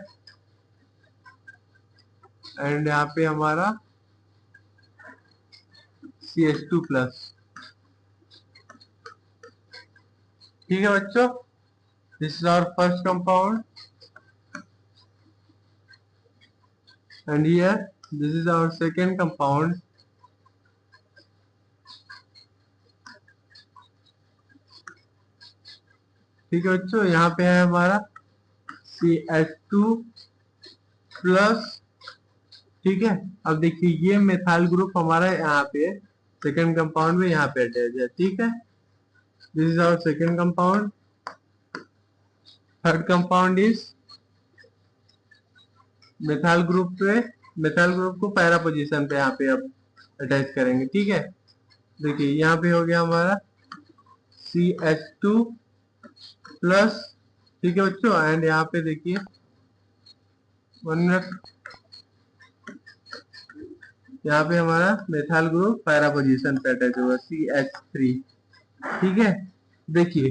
एंड यहाँ पे हमारा CH2+, ठीक है बच्चों। This is our first compound, and here this is our second compound, ठीक है बच्चों। यहाँ पे है हमारा CH2+, ठीक है। अब देखिए ये मेथाइल ग्रुप हमारा यहाँ पे सेकेंड कंपाउंड में यहाँ पे अटैच है, ठीक है। This is our second compound. Third compound is methyl group को पैरा पोजीशन पे यहाँ पे अब अटैच करेंगे, ठीक है। देखिए यहाँ पे हो गया हमारा CH2+, ठीक है बच्चों, एंड यहाँ पे देखिए 1 मिनट, यहाँ पे हमारा मेथाइल ग्रुप पैरा पोजीशन पे अटैच होगा CH3, ठीक है। देखिए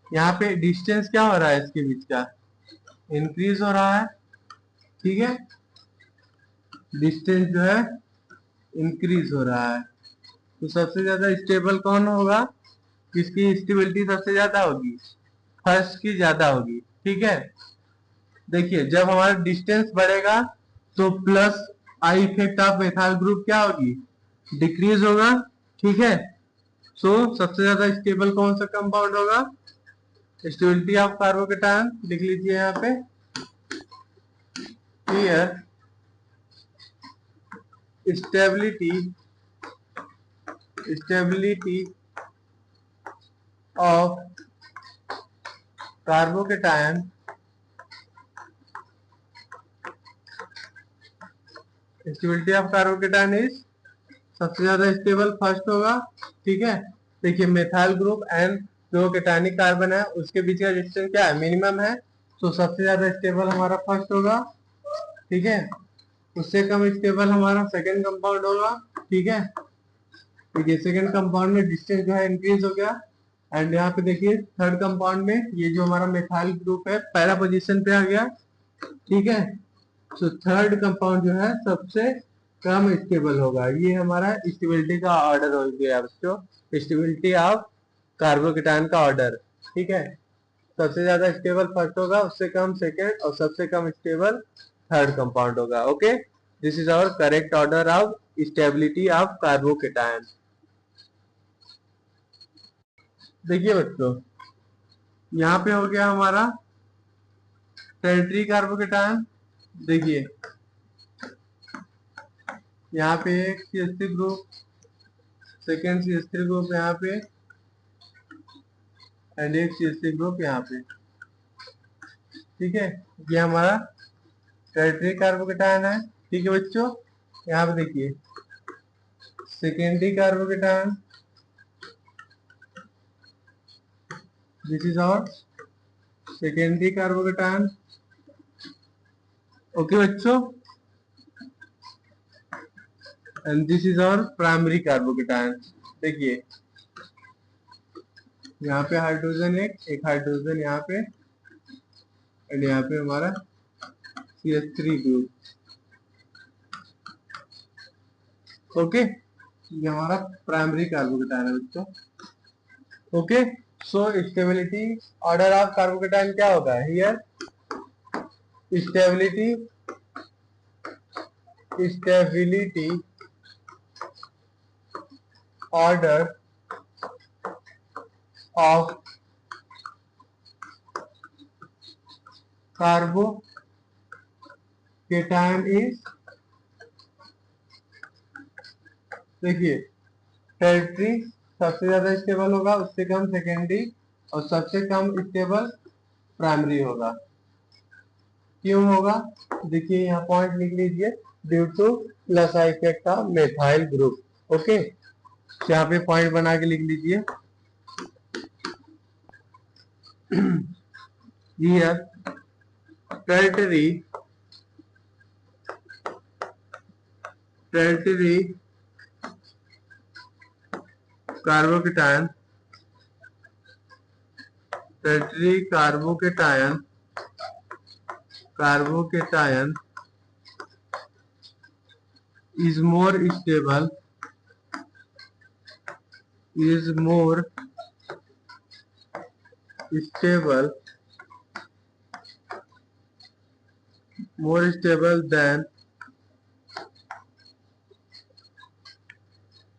यहाँ पे डिस्टेंस क्या हो रहा है इसके बीच का? इंक्रीज हो रहा है, ठीक है, डिस्टेंस जो है इंक्रीज हो रहा है। तो सबसे ज्यादा स्टेबल कौन होगा? किसकी स्टेबिलिटी सबसे ज्यादा होगी? फर्स्ट की ज्यादा होगी, ठीक है। देखिए जब हमारा डिस्टेंस बढ़ेगा तो plus I effect of methyl group क्या होगी? डिक्रीज होगा, ठीक है। सो सबसे ज्यादा स्टेबल कौन सा कंपाउंड होगा? स्टेबिलिटी ऑफ कार्बोकेटायन लिख लीजिए यहाँ पे। Here stability of carbocation stability of carbocation is, सबसे ज्यादा स्टेबल फर्स्ट होगा, ठीक है। देखिए मेथाइल ग्रुप एंड जो केटानिक कार्बन है उसके बीच का डिस्टेंस क्या है, मिनिमम है, तो सबसे ज्यादा स्टेबल हमारा फर्स्ट होगा, ठीक है। उससे कम स्टेबल हमारा सेकेंड कंपाउंड होगा, ठीक है। देखिए सेकेंड कंपाउंड में डिस्टेंस जो है इंक्रीज हो गया, एंड यहाँ पे देखिए थर्ड कंपाउंड में ये जो हमारा मेथाइल ग्रुप है पहला पोजीशन पे आ गया, ठीक है। तो थर्ड कंपाउंड जो है सबसे कम स्टेबल होगा। ये हमारा स्टेबिलिटी का ऑर्डर हो गया बच्चों, स्टेबिलिटी ऑफ कार्बोकेटायन का ऑर्डर, ठीक है। सबसे ज्यादा स्टेबल फर्स्ट होगा, उससे कम सेकेंड, और सबसे कम स्टेबल थर्ड कंपाउंड होगा। Okay, this is our correct order of stability of carbocation. देखिए बच्चों यहाँ पे हो गया हमारा टेरिटरी कार्बोकेटायन। देखिए यहाँ पे एक CH3 group, second CH3 group यहाँ पे, एंड एक CH3 ग्रुप यहाँ पे, ठीक है। ये हमारा टेरिटरी कार्बोकेटायन है, ठीक है बच्चों। यहाँ पे देखिए secondary carbocation, this is our secondary carbocation, okay बच्चों। And this is our primary carbocation. देखिए यहाँ पे हाइड्रोजन एक हाइड्रोजन यहाँ पे, एंड यहाँ पे हमारा CH3 ग्रुप, ओके। ये हमारा प्राइमरी कार्बोकेटायन है बच्चों, okay. So stability order of carbocation क्या होगा, here stability order of carbocation is, देखिए टेरिटरी सबसे ज्यादा स्टेबल होगा, उससे कम सेकेंडरी, और सबसे कम स्टेबल प्राइमरी होगा। क्यों होगा, देखिए यहाँ पॉइंट लिख लीजिए, due two plus effect of methyl group, okay. यहाँ पे पॉइंट बना के लिख लीजिए। Here tertiary carbocation is more stable than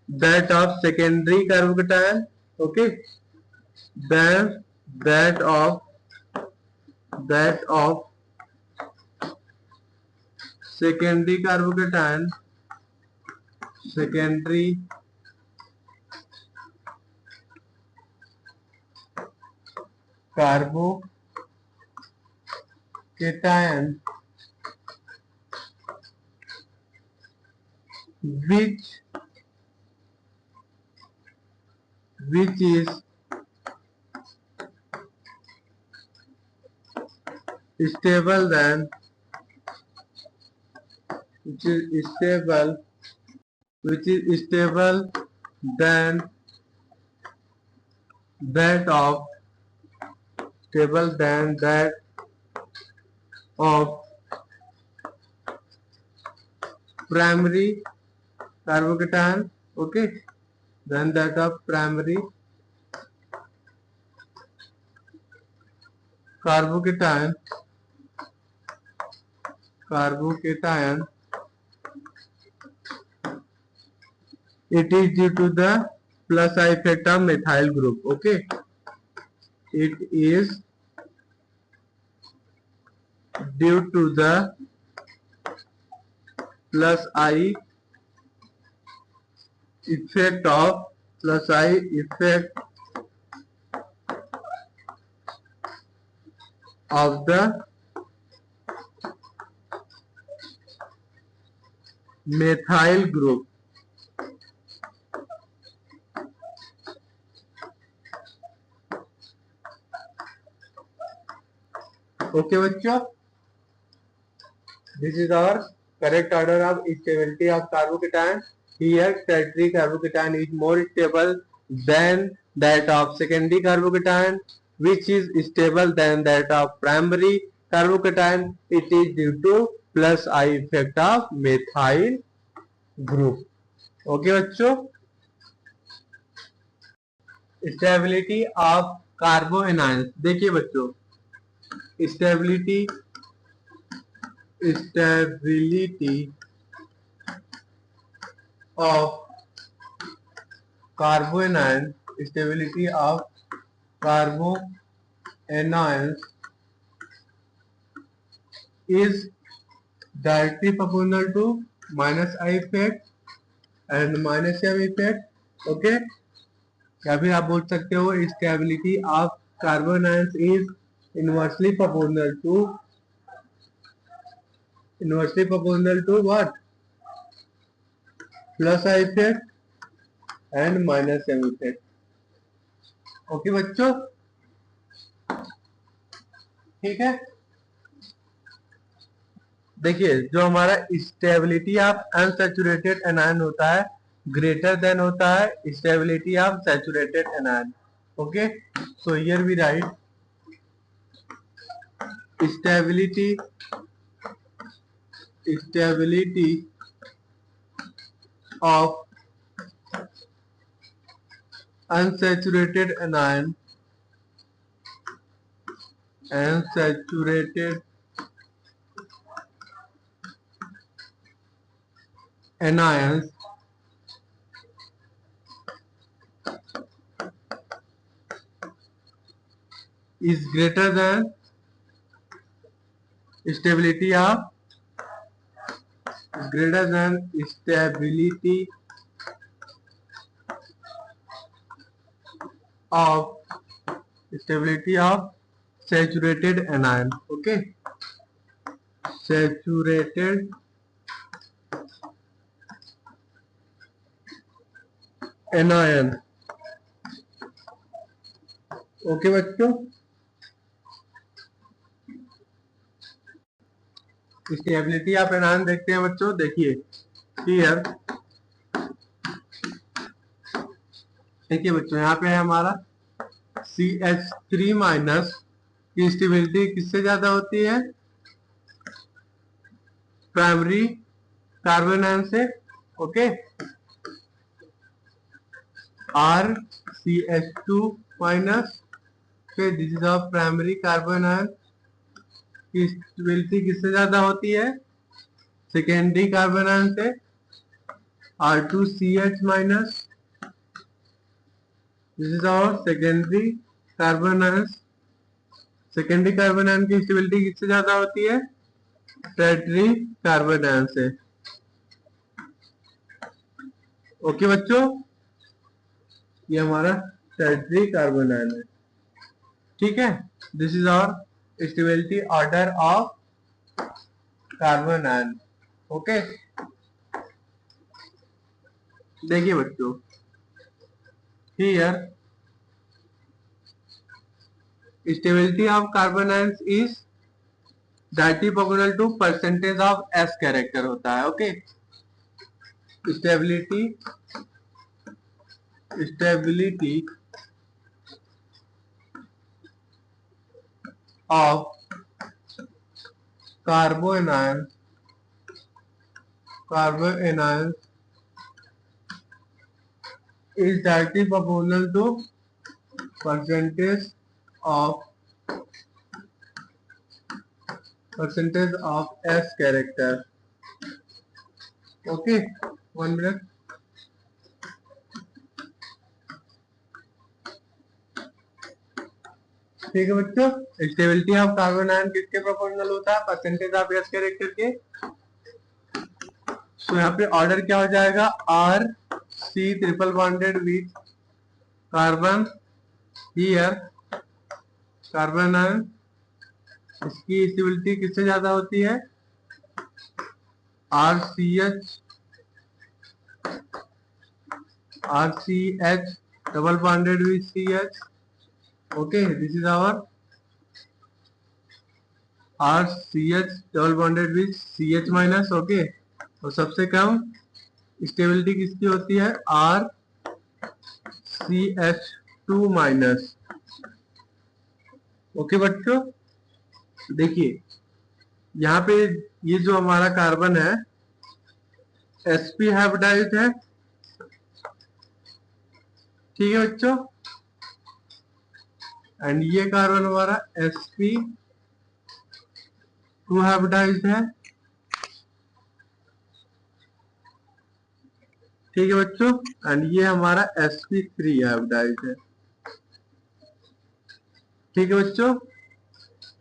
that of secondary carbocation, okay, than that of secondary carbocation, secondary carbocation which is stable than that of primary carbocation, okay, then that of primary carbocation it is due to the plus effect of methyl group, okay, it is due to the plus I effect of the methyl group. Okay बच्चों, this is our correct order of stability of carbocation. Here tertiary carbocation is more stable than that of secondary carbocation, which is stable than that of primary carbocation. It is due to plus I effect of methyl group. Okay बच्चों, stability of कार्बोएनाइंस देखिए बच्चों, stability of carboanions is directly proportional to minus I effect and minus M effect. Okay, या फिर आप बोल सकते हो stability of carbanions is inversely proportional to what? Plus I effect and minus M effect. Okay बच्चों, ठीक है। देखिए जो हमारा स्टेबिलिटी ऑफ अनसैचुरेटेड एनायन होता है ग्रेटर देन होता है stability of saturated anion. Okay, so here we write stability of unsaturated anions is greater than stability of saturated anion. Okay, saturated anion. Okay बच्चों, स्टेबिलिटी ऑफ एनायन देखते हैं बच्चों। देखिए here, देखिए बच्चों यहाँ पे है हमारा CH3 माइनस की स्टेबिलिटी किससे ज्यादा होती है? प्राइमरी कार्बोनाइन से। ओके, RCH2 माइनस के दिस इज ऑफ प्राइमरी कार्बोनाइन की स्टेबिलिटी किससे ज्यादा होती है? सेकेंडरी कार्बोनाइन से। R2CH माइनस दिस इज और सेकेंडरी कार्बोनाइन। सेकेंडरी कार्बोनाइन की स्टेबिलिटी किससे ज्यादा होती है? टर्टरी कार्बोनाइन से। ओके बच्चों, ये हमारा टर्टरी कार्बोनाइन है। ठीक है, this is our stability order of carbanion. Okay, देखिए बच्चों here stability of carbanions is directly proportional to percentage of S character होता है। Okay, stability of carbanions is directly proportional to percentage of S character. Okay, 1 minute. ठीक है बच्चों, stability of carbon ion किसके proportional होता है? Percentage of S character के। तो यहाँ पे ऑर्डर क्या हो जाएगा? R C triple bonded with carbon here, carbanion, इसकी स्टेबिलिटी किससे ज्यादा होती है? R C H, R C H double bonded with C H. Okay, this is our R C H double bonded with C H minus. Okay, और सबसे कम stability किसकी होती है? R C H two minus. Okay बच्चों, देखिए यहाँ पे ये जो हमारा कार्बन है sp हाइब्रिडाइज्ड है, ठीक है बच्चों, एंड ये कार्बन हमारा sp टू हाइब्रिडाइज्ड है, ठीक है बच्चों, एंड ये हमारा sp3 हाइब्रिडाइज्ड है, ठीक है बच्चों।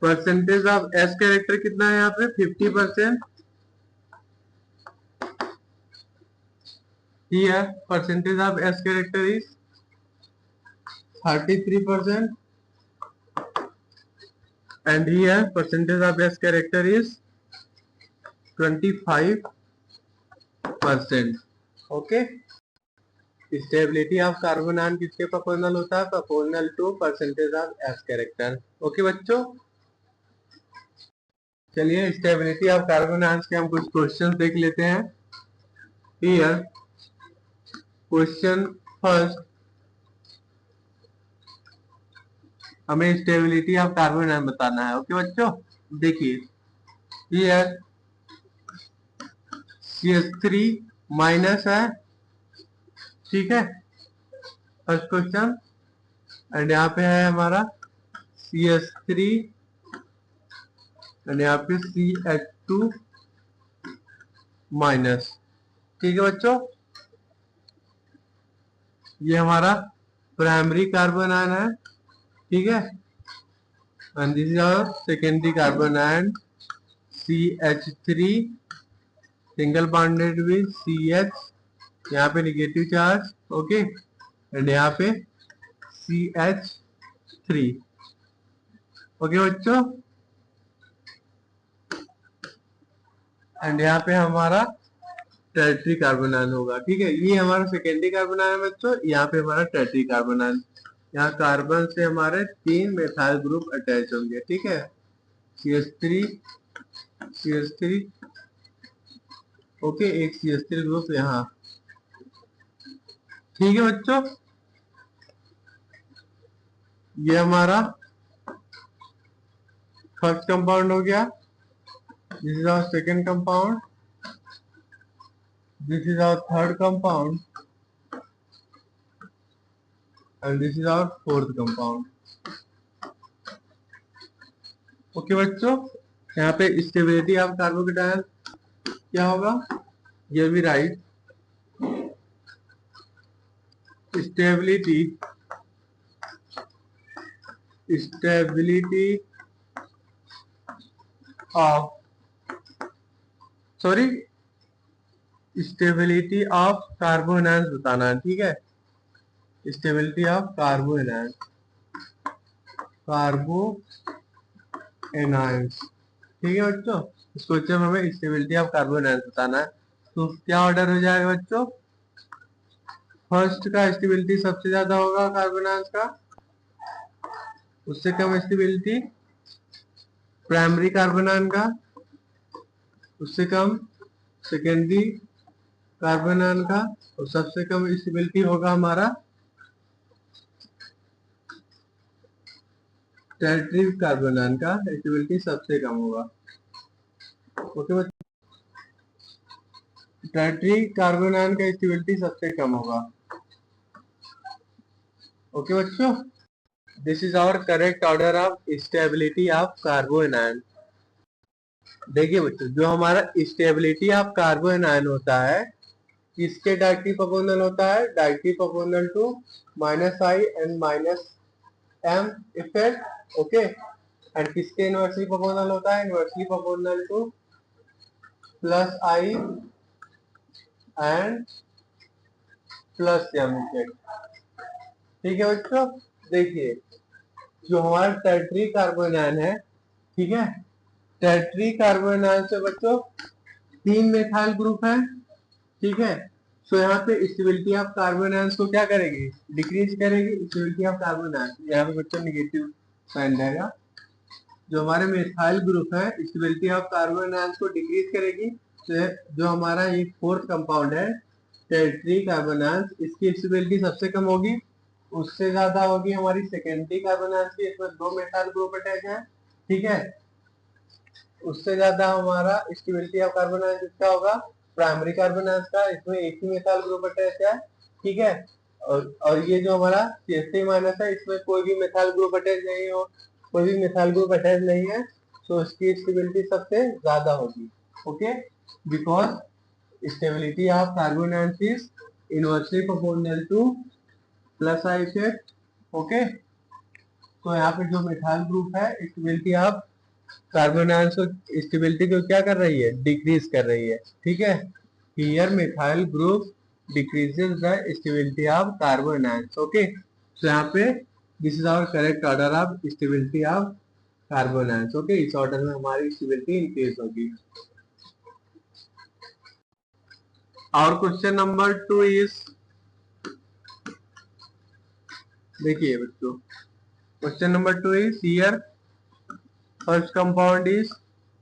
परसेंटेज ऑफ एस कैरेक्टर कितना है यहाँ पे? 50%। Here percentage of S character is 33%, and here percentage of S character is 25%. Okay, stability of carbon ion किसके प्रोपोर्शनल होता है? Proportional to percentage of S character. Okay बच्चों, चलिए स्टेबिलिटी ऑफ कार्बन आयन के हम कुछ क्वेश्चन देख लेते हैं। हियर क्वेश्चन फर्स्ट, हमें स्टेबिलिटी ऑफ कार्बन आयन बताना है। ओके बच्चों, देखिए हियर CH3 माइनस है, ठीक है, फर्स्ट क्वेश्चन, एंड यहाँ पे है हमारा CH3 एंड यहाँ पे CH2 माइनस, ठीक है बच्चों। ये हमारा प्राइमरी कार्बन आयन है, ठीक है, and this is our secondary carbanion CH3 single bonded with CH, यहाँ पे निगेटिव चार्ज, ओके, एंड यहाँ पे CH3। ओके बच्चों, एंड यहाँ पे हमारा टर्टरी कार्बन आयन होगा, ठीक है। ये हमारा सेकेंडरी कार्बन आयन बच्चों, यहाँ पे हमारा टर्टरी कार्बन आयन, यहाँ कार्बन से हमारे 3 मेथाइल ग्रुप अटैच होंगे, ठीक है, CH3 CH3, ओके, एक CH3 ग्रुप यहाँ, ठीक है बच्चों। ये हमारा फर्स्ट कंपाउंड हो गया, this is our second compound, this is our third compound, and this is our fourth compound. Okay बच्चों, यहाँ पे स्टेबिलिटी ऑफ कार्बोकेटायन क्या होगा? ये भी right, stability of stability of carbanions बताना है, ठीक है, स्टेबिलिटी ऑफ कार्बोनाइंस, ठीक है बच्चों। इस क्वेश्चन में हमें स्टेबिलिटी ऑफ कार्बोनाइंस बताना है, तो क्या ऑर्डर हो जाएगा बच्चों? फर्स्ट का स्टेबिलिटी सबसे ज्यादा होगा कार्बोनाइंस का, उससे कम स्टेबिलिटी प्राइमरी कार्बोनाइन का, उससे कम सेकेंडरी कार्बोनाइन का, और सबसे कम स्टेबिलिटी होगा हमारा टर्टरी कार्बोनाइन का, स्टेबिलिटी सबसे कम होगा। ओके बच्चों, टर्टरी कार्बोनाइन का स्टेबिलिटी सबसे कम होगा। ओके बच्चों, this is our correct order of stability of carbanion. देखिए बच्चों, जो हमारा स्टेबिलिटी ऑफ कार्बोनाइन होता है किसके डायरेक्टली प्रोपोर्शनल होता है? Directly proportional to -i and M effect, okay. And किसके इनवर्सली प्रोपोर्शनल होता है? Inversely proportional to plus I and plus M effect. ठीक है बच्चों, देखिए जो हमारा टर्टरी कार्बोनाइन है, ठीक है, टर्टरी कार्बोनाइन से बच्चों 3 मेथाइल ग्रुप है, ठीक है। सो यहाँ पे स्टेबिलिटी ऑफ कार्बोनाइंस को क्या करेगी? डिक्रीज करेगी। स्टेबिलिटी ऑफ कार्बोनाइंस यहाँ पे बच्चों नेगेटिव साइन रहेगा। जो हमारे मेथाइल ग्रुप है स्टेबिलिटी ऑफ कार्बोनाइंस को डिक्रीज करेगी। तो जो हमारा ये फोर्थ कंपाउंड है टर्टरी कार्बोनाइंस, इसकी स्टेबिलिटी सबसे कम होगी, उससे ज्यादा होगी हमारी सेकेंडरी कार्बोनाइंस की, इसमें 2 मेथाइल ग्रुप अटैच है, ठीक है। उससे ज्यादा हमारा स्टेबिलिटी ऑफ कार्बोनाइंस किसका होगा? प्राइमरी कार्बोनाइंस का, इसमें एक ही मेथाइल ग्रुप अटैच है, ठीक है। और ये जो हमारा CH3 माइनस है, इसमें कोई भी मेथाइल ग्रुप अटैच नहीं हो, कोई भी मेथाइल ग्रुप अटैच नहीं है, तो इसकी स्टेबिलिटी सबसे ज्यादा होगी, okay. Because stability of carbanions is inversely proportional to plus I effect, okay. तो यहाँ पे जो मेथाइल ग्रुप है स्टेबिलिटी ऑफ कार्बोनाइंस स्टेबिलिटी को क्या कर रही है? डिक्रीज कर रही है, ठीक है। Here methyl group decreases the stability of carbanions, okay. तो यहाँ पे this is our correct order of stability of carbanions, okay. इस ऑर्डर में हमारी स्टेबिलिटी इंक्रीज होगी। और क्वेश्चन नंबर 2 इज, देखिए बच्चों, question number 2 is here first compound is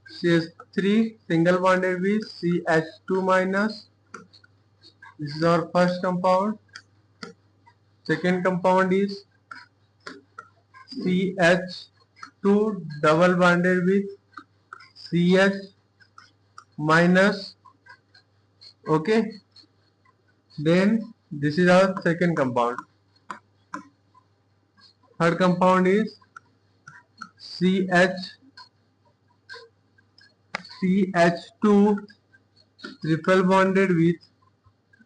CH3 single bonded with CH2 minus. This is our first compound. Second compound is CH2 double bonded with CH minus. Okay. Then this is our second compound. Third compound is CH2 triple bonded with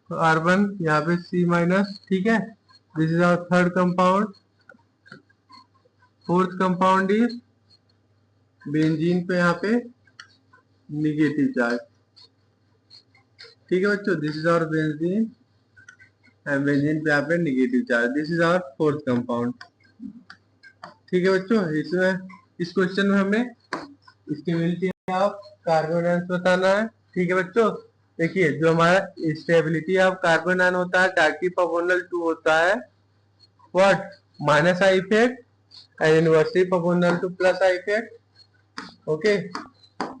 carbon, यहाँ पे C minus, ठीक है। This is our third compound. Fourth compound is benzene पे यहाँ पे negative charge, ठीक है बच्चों। This is our benzene and benzene पे यहाँ पे negative charge. This is our fourth compound, ठीक है बच्चों। इसमें इस क्वेश्चन में हमें स्टेबिलिटी ऑफ कार्बोनाइंस बताना है, ठीक है बच्चों। देखिए जो हमारा स्टेबिलिटी ऑफ कार्बोनाइन होता है टर्टरी प्रोपोर्शनल टू होता है what? Minus I effect and inversely proportional to plus I effect, okay.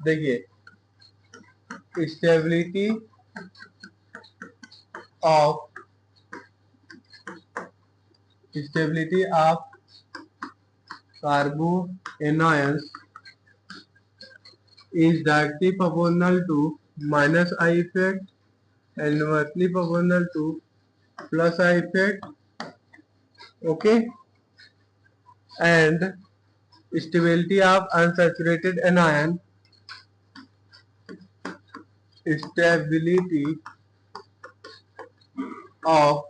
देखिए stability of carbanions is directly proportional to minus I effect and inversely proportional to plus I effect, okay. And stability of unsaturated anion, stability of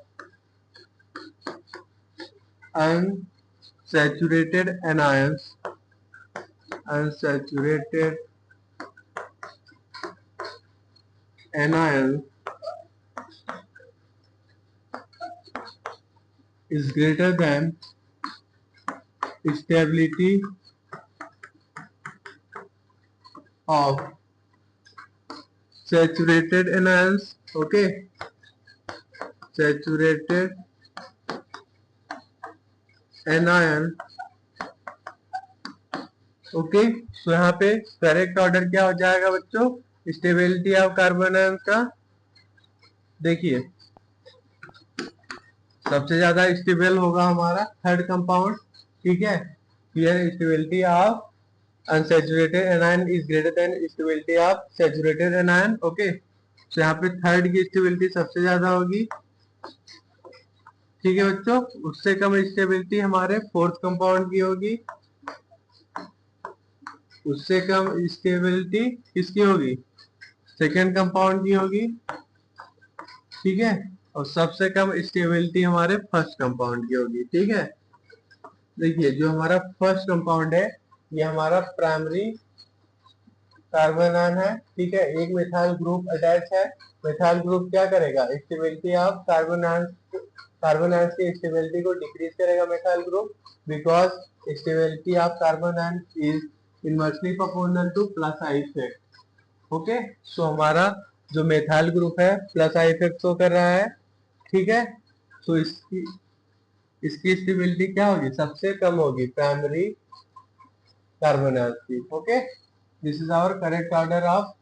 unsaturated anions, unsaturated anion is greater than stability of saturated anions, okay. Saturated anion, okay. तो यहाँ पे correct order क्या हो जाएगा बच्चों stability of कार्बोनाइन का? देखिए सबसे ज्यादा स्टेबल होगा हमारा थर्ड कंपाउंड, ठीक है। Here stability of unsaturated anion is greater than stability of saturated anion, okay. तो यहाँ पे थर्ड की स्टेबिलिटी सबसे ज्यादा होगी, ठीक है बच्चों। उससे कम स्टेबिलिटी हमारे फोर्थ कंपाउंड की होगी, उससे कम स्टेबिलिटी किसकी होगी? सेकेंड कंपाउंड की होगी, ठीक है। और सबसे कम स्टेबिलिटी हमारे फर्स्ट कंपाउंड की होगी, ठीक है। देखिए जो हमारा फर्स्ट कंपाउंड है ये हमारा प्राइमरी कार्बोनान है, ठीक है। एक मिथाइल ग्रुप अटैच है। मिथाइल ग्रुप क्या करेगा, स्टेबिलिटी ऑफ कार्बोनान की स्टेबिलिटी को डिक्रीज करेगा methyl group, because stability of carbanion is inversely proportional to plus I effect. Okay, so हमारा जो मिथाइल ग्रुप है प्लस आई इफेक्ट शो कर रहा है, ठीक है। तो इसकी इसकी स्टेबिलिटी क्या होगी, सबसे कम होगी प्राइमरी कार्बोनान की। Okay, this is our correct order of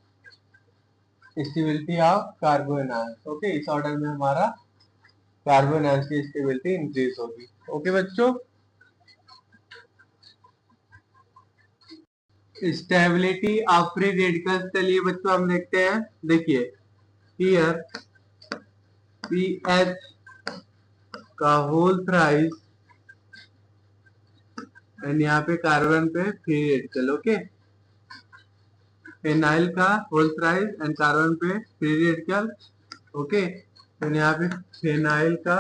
stability of carbanion. Okay, इस ऑर्डर में हमारा कार्बोनान की स्टेबिलिटी इंक्रीज होगी। ओके बच्चों, स्टेबिलिटी ऑफ फ्री रेडिकल्स के लिए बच्चों हम देखते हैं। देखिए हियर पीएच का होल थ्राइस एंड यहाँ पे कार्बन पे फ्री रेडिकल। ओके, फेनाइल का होल थ्राइस एंड कार्बन पे फ्री रेडिकल। ओके, तो यहाँ पे फेनाइल का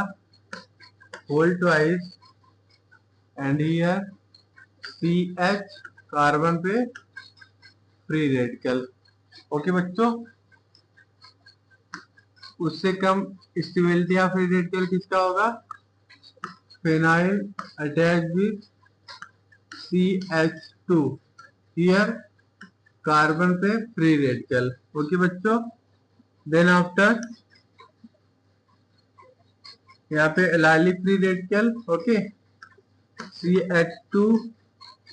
whole twice and here CH carbon पे फ्री रेडिकल। ओके बच्चों, उससे कम स्टेबिलिटी ऑफ फ्री रेडिकल किसका होगा, phenyl attach with CH2 here carbon पे फ्री रेडिकल। ओके बच्चों, देन आफ्टर यहाँ पे allylic free radical. Okay, CH2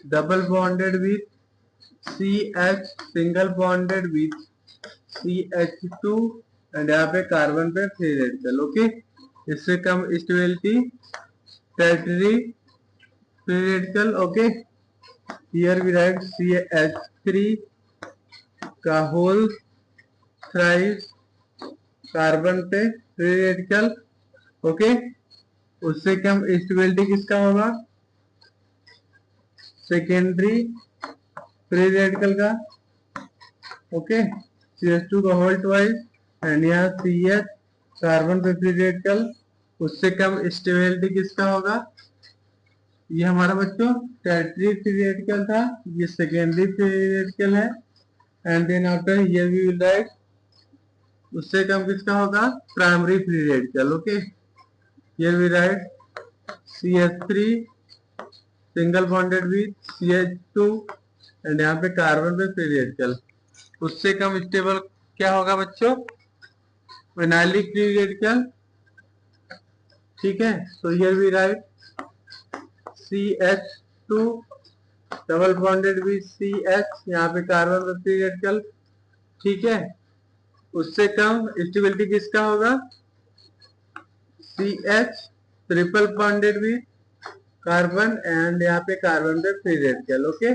double bonded with CH single bonded with CH2 and यहाँ पे कार्बन पे फ्री रेडिकल। ओके, इससे कम stability tertiary free radical. Okay, here we write CH3 का whole thrice carbon पे free radical. Okay, उससे कम stability किसका होगा, सेकेंडरी फ्री रेडिकल का। ओके, CH2 का होल ट्वाइस एंड यहाँ CH कार्बन पे फ्री रेडिकल, उससे कम स्टेबिलिटी किसका होगा, ये हमारा बच्चों टर्टरी फ्री रेडिकल था, ये सेकेंडरी फ्री रेडिकल है। And then after here we will write उससे कम किसका होगा, primary free radical. Okay, here we write CH3 single bonded with CH2 and यहाँ पे कार्बन पे फ्री रेडिकल, उससे कम स्टेबल क्या होगा बच्चों, विनाइलिक फ्री रेडिकल। ठीक है, तो here we write CH2 double bonded with CH, यहाँ पे कार्बन पे फ्री रेडिकल। ठीक है, उससे कम स्टेबिलिटी किसका होगा, CH triple bonded with carbon and यहाँ पे कार्बन पे फ्री रेडिकल। ओके,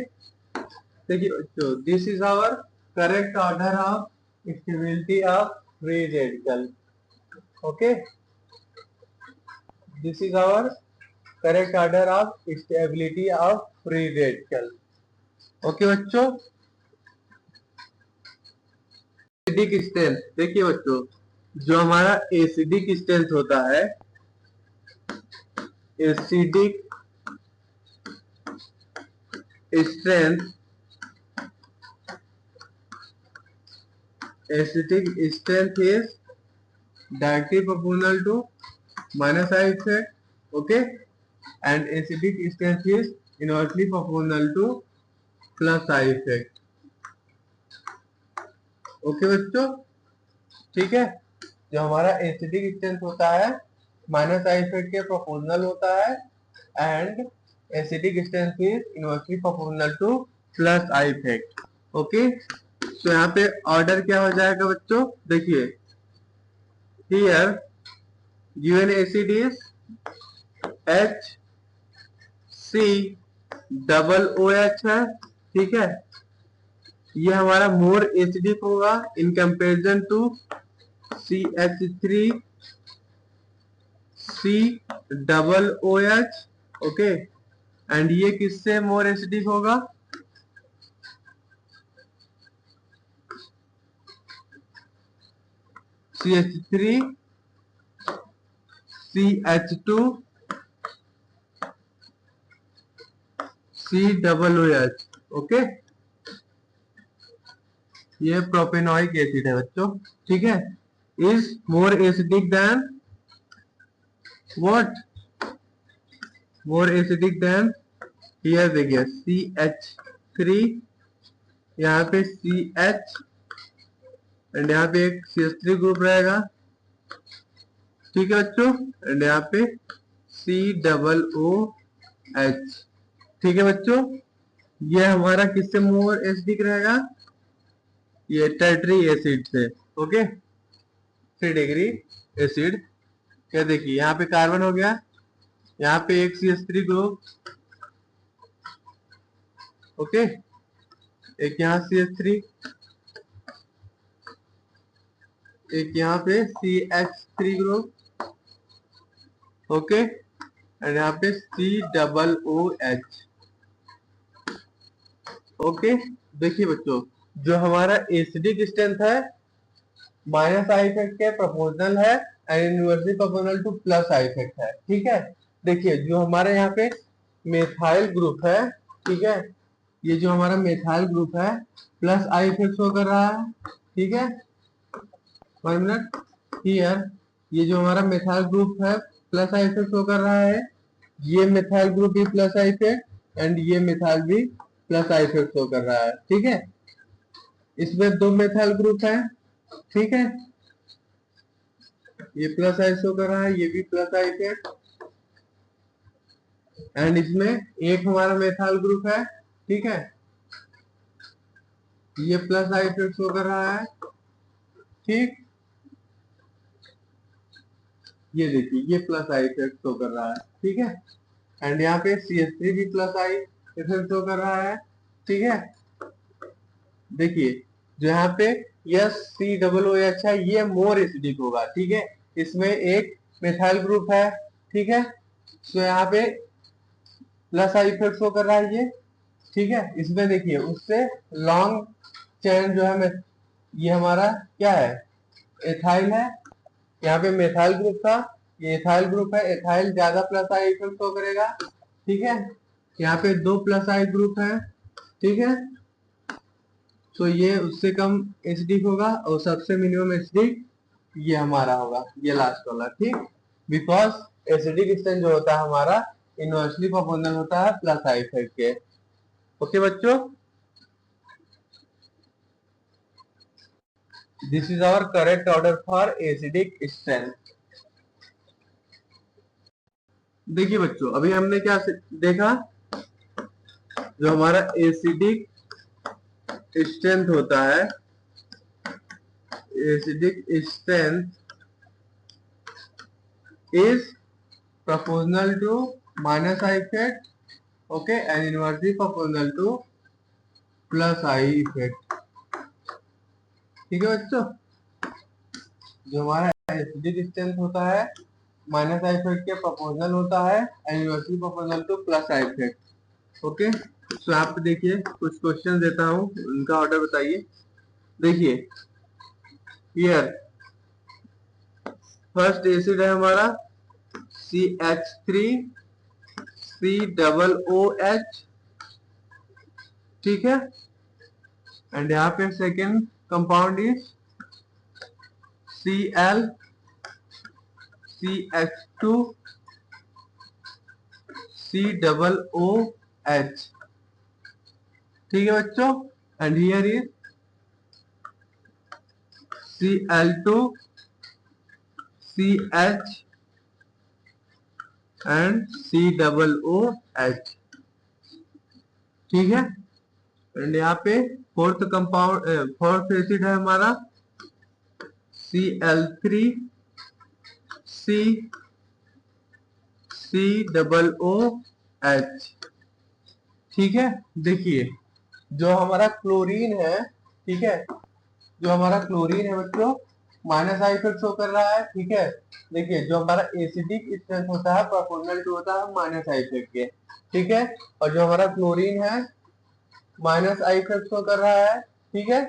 देखिए तो this is our correct order of stability of free radical. Okay, this is our correct order of stability of free radical. Okay बच्चों, acidic strength देखिए बच्चों, जो हमारा एसिडिक स्ट्रेंथ होता है, acidic strength is directly proportional to minus I effect. Okay, and acidic strength is inversely proportional to plus I effect. Okay बच्चों, ठीक है, जो हमारा एसिडिक स्ट्रेंथ होता है माइनस आई इफेक्ट के प्रोपोर्शनल होता है and acidic strength is inversely proportional to plus I effect. Okay, तो यहाँ पे ऑर्डर क्या हो जाएगा बच्चों, देखिए here given acid is HC double OH है। ठीक है, ये हमारा मोर एसिडिक होगा in comparison to CH3 C double OH। Okay, and ये किससे मोर एसिडिक होगा, CH3 CH2 COOH, ओके, ये प्रोपेनोइक एसिड है बच्चों, ठीक है। Is more acidic then what, more acidic then, here देखिए CH3, यहाँ पे CH एंड यहाँ पे एक CH3 ग्रुप रहेगा, ठीक है बच्चों, एंड यहाँ पे COOH, ठीक है बच्चों। ये हमारा किससे मोर एसिडिक रहेगा, ये टर्टरी एसिड से, ओके, 3 डिग्री एसिड। क्या देखिए यहाँ पे कार्बन हो गया, यहाँ पे एक CH3 ग्रुप, ओके, एक यहाँ CH3, एक यहाँ पे CH3 ग्रुप, ओके, एंड यहाँ पे COOH, ओके। देखिए बच्चों, जो हमारा एसिडिक स्ट्रेंथ है माइनस आई इफेक्ट के प्रोपोर्शनल है and inversely proportional to plus I effect है, ठीक है। देखिए जो हमारे यहाँ पे मेथाइल ग्रुप है, ठीक है, ये जो हमारा मेथाइल ग्रुप है प्लस आई इफेक्ट शो कर रहा है, ठीक है, 1 मिनट, हियर ये जो हमारा मेथाइल ग्रुप है प्लस आई इफेक्ट शो कर रहा है, ये मेथाइल ग्रुप भी प्लस आई इफेक्ट एंड ये मेथाइल भी प्लस आई इफेक्ट शो कर रहा है, ठीक है। इसमें 2 मेथाइल ग्रुप है, ठीक है, ये प्लस आई शो कर रहा है, ये भी प्लस आई इफेक्ट, एंड इसमें एक हमारा मेथाइल ग्रुप है, ठीक है, ये प्लस आई इफेक्ट शो कर रहा है, ठीक, ये देखिए ये प्लस आई इफेक्ट शो कर रहा है, ठीक है, एंड यहाँ पे CH3 भी प्लस आई इफेक्ट शो कर रहा है, ठीक है। देखिए जो यहाँ पे यस COOH है, ये मोर एसिडिक होगा, ठीक है, इसमें एक मेथाइल ग्रुप है, ठीक है, तो यहाँ पे प्लस आई इफेक्ट शो कर रहा है ये, ठीक है। इसमें देखिए उससे लॉन्ग चेन जो है, ये हमारा क्या है, एथाइल है, यहाँ पे मेथाइल ग्रुप था, ये एथाइल ग्रुप है, एथाइल ज्यादा प्लस आई इफेक्ट शो करेगा, ठीक है, यहाँ पे 2 प्लस आई ग्रुप है, ठीक है, तो ये उससे कम एसिडिक होगा और सबसे मिनिमम एसिडिक ये हमारा होगा, ये लास्ट वाला, ठीक, बिकॉज एसिडिक स्ट्रेंथ जो होता है हमारा इनवर्सली प्रोपोर्शनल होता है प्लस आई इफेक्ट के, ओके बच्चों। This is our correct order for acidic strength. देखिए बच्चों अभी हमने क्या देखा, जो हमारा एसिडिक स्ट्रेंथ होता है, acidic strength is proportional to minus I effect, okay, and inversely proportional to plus I effect, ठीक है बच्चों। जो हमारा एसिडिक स्ट्रेंथ होता है माइनस आई इफेक्ट के प्रोपोर्शनल होता है and inversely proportional to plus I effect, okay. तो आप देखिए कुछ क्वेश्चन देता हूँ, उनका ऑर्डर बताइए। देखिए हियर फर्स्ट एसिड है हमारा CH3 COOH, ठीक है, एंड यहाँ पे second compound is Cl CH2 COOH, ठीक है बच्चों, and here is Cl2 CH and COOH, ठीक है, एंड यहाँ पे फोर्थ कंपाउंड फोर्थ एसिड है हमारा Cl3 COOH, ठीक है। देखिए जो हमारा क्लोरीन है, ठीक है, जो हमारा क्लोरीन है बच्चों माइनस आई इफेक्ट शो कर रहा है, ठीक है। देखिए जो हमारा एसिडिक स्ट्रेंथ होता है प्रोपोर्शनल टू होता है माइनस आई इफेक्ट के, ठीक है, और जो हमारा क्लोरीन है माइनस आई इफेक्ट शो कर रहा है, ठीक है,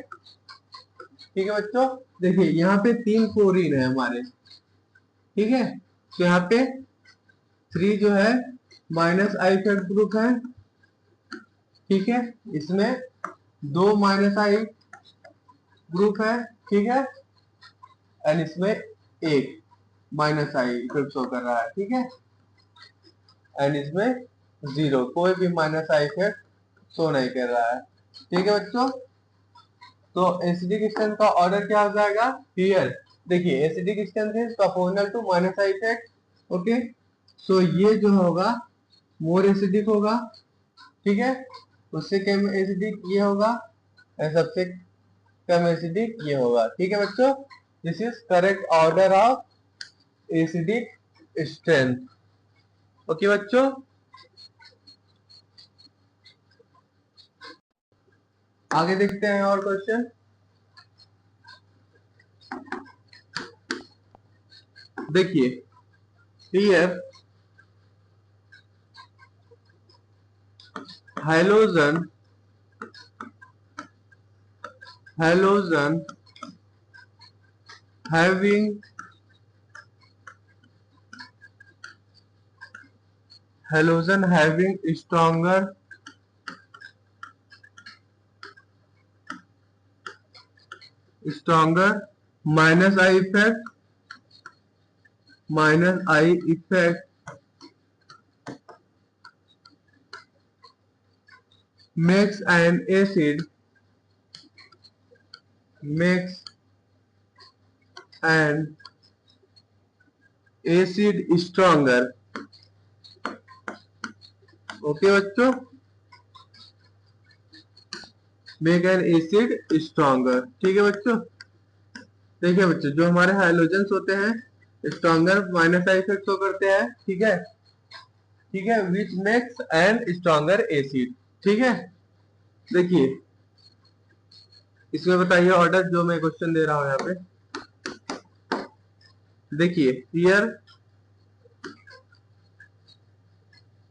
ठीक है बच्चों। देखिए यहाँ पे 3 क्लोरीन है हमारे, ठीक है, तो यहाँ पे 3 जो है माइनस आई इफेक्ट ग्रुप है, ठीक है, इसमें 2 माइनस आई ग्रुप है, ठीक है, एंड इसमें एक माइनस आई इफेक्ट शो कर रहा है, ठीक है, एंड इसमें 0, कोई भी माइनस आई इफेक्ट शो नहीं कर रहा है, ठीक है बच्चों। तो एसिडिक स्ट्रेंथ का ऑर्डर क्या हो जाएगा हियर, देखिए acidic strength is proportional to minus I effect, okay. So ये जो होगा मोर एसिडिक होगा, ठीक है, उससे कम एसिडिक ये होगा, सबसे कम एसिडिक ये होगा, ठीक है बच्चों। This is correct order of acidic strength, okay बच्चों। आगे देखते हैं और क्वेश्चन। देखिए here halogen having stronger minus I effect makes an acid stronger, okay बच्चों, मेक एन एसिड स्ट्रॉन्गर, ठीक है बच्चों। देखिए बच्चों जो हमारे हाइड्रोजन्स होते हैं stronger minus I effect show करते हैं, ठीक है, ठीक है, which makes an stronger acid, ठीक है। देखिए इसमें बताइए ऑर्डर जो मैं क्वेश्चन दे रहा हूं यहाँ पे, देखिए हियर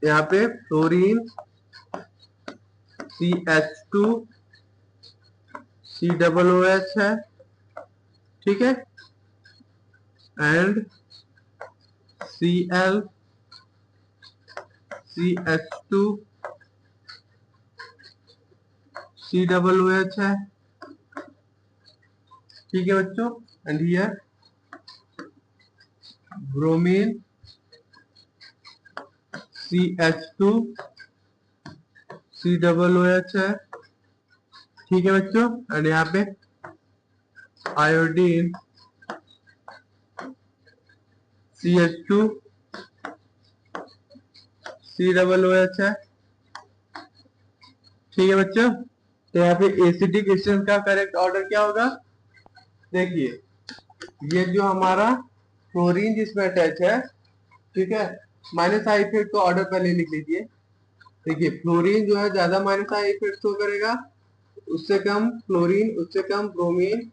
यहाँ पे फ्लोरीन CH2 COOH है, ठीक है, एंड Cl CH2 COOH है, ठीक है बच्चों, and here bromine CH2 COOH है, ठीक है बच्चों, एंड यहाँ पे आयोडीन CH2 COOH है, ठीक है बच्चों। तो यहाँ पे एसिडिक स्ट्रेंथ का करेक्ट ऑर्डर क्या होगा, देखिए ये जो हमारा फ्लोरीन जिसमें अटैच है, ठीक है, माइनस आई इफेक्ट को ऑर्डर पहले लिख लीजिए। देखिए फ्लोरीन जो है ज्यादा माइनस आई इफेक्ट शो करेगा, उससे कम फ्लोरीन, उससे कम ब्रोमीन,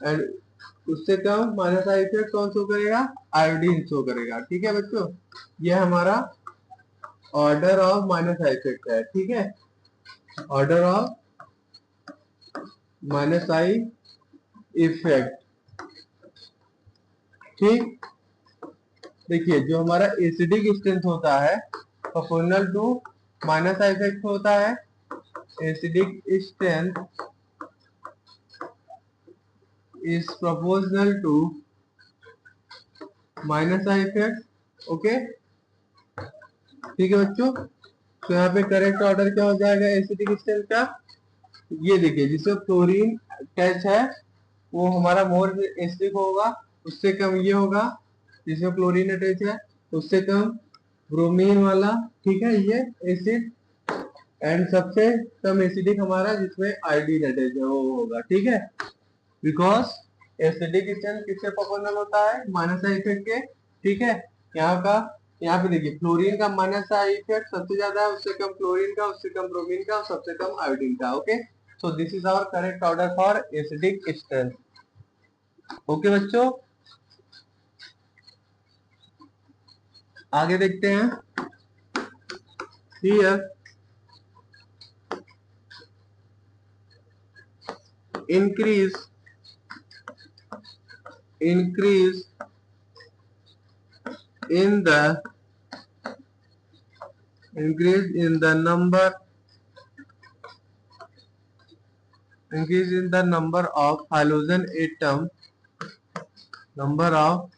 एंड उससे कम माइनस आई इफेक्ट कौन शो करेगा, आयोडीन शो करेगा, ठीक है बच्चों। यह हमारा order of minus I effect है, ठीक है, order of minus I effect, ठीक। देखिए जो हमारा एसिडिक स्ट्रेंथ होता है proportional to minus I effect होता है, acidic strength is proportional to minus I effect, okay, ठीक है बच्चों। तो यहाँ पे करेक्ट ऑर्डर क्या हो जाएगा एसिडिक स्ट्रेंथ का, ये देखिए जिसमें फ्लोरीन अटैच है वो हमारा मोर एसिडिक होगा, उससे कम ये होगा जिसमें क्लोरीन अटैच है, उससे कम ब्रोमीन वाला, ठीक है, ये एसिड, एंड सबसे कम एसिडिक हमारा जिसमें आयोडीन अटैच है वो होगा, ठीक है, बिकॉज एसिडिक स्ट्रेंथ किससे प्रोपोर्शनल होता है, माइनस आई इफेक्ट के, ठीक है। यहाँ पे देखिए फ्लोरीन का माइनस आई इफेक्ट सबसे ज्यादा है, उससे कम क्लोरीन का, उससे कम ब्रोमीन का, और सबसे कम आयोडीन का, okay. So this is our correct order for acidic strength, okay बच्चों। आगे देखते हैं, here increase in the number increase in the number of halogen atom, number of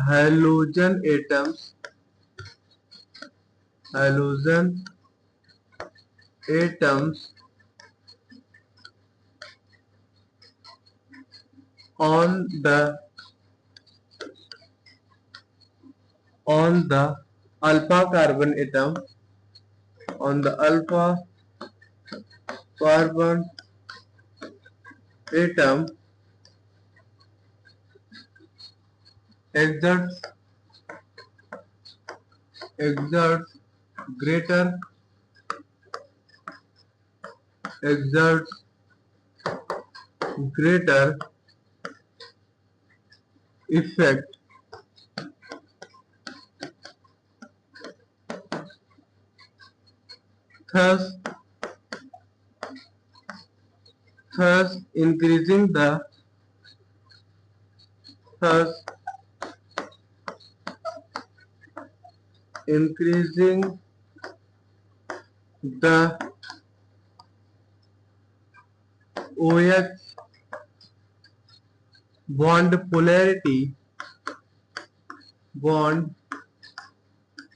halogen atoms, halogen atoms on the alpha carbon atom, on the alpha carbon atom exerts greater exerts greater effect thus thus increasing the thus increasing the OH bond polarity bond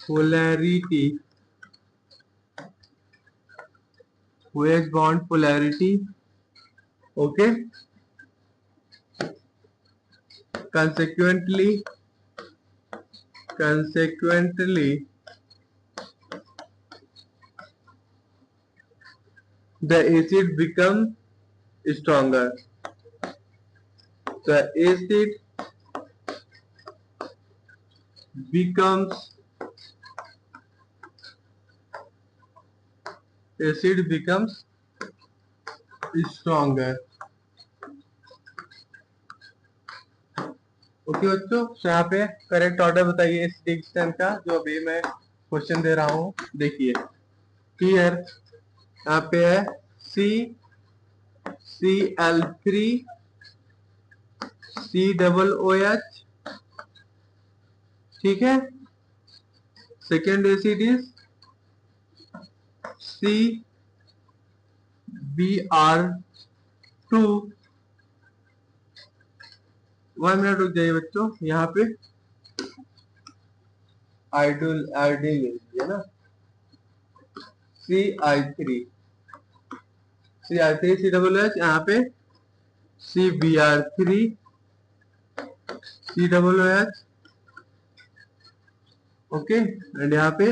polarity OH bond polarity. Okay, consequently the acid becomes stronger. The becomes acid becomes stronger. Okay बच्चों, तो यहाँ पे correct order बताइए इस distance का जो अभी मैं क्वेश्चन दे रहा हूँ। देखिए क्लियर, यहाँ पे है CCl3 COOH, ठीक है। Second acid is CBr2। 1 minute रुक जाइए बच्चों, यहाँ पे आयोडीन लीजिए ना, CI3 COOH, यहाँ पे CBr3 COOH, ओके, एंड यहाँ पे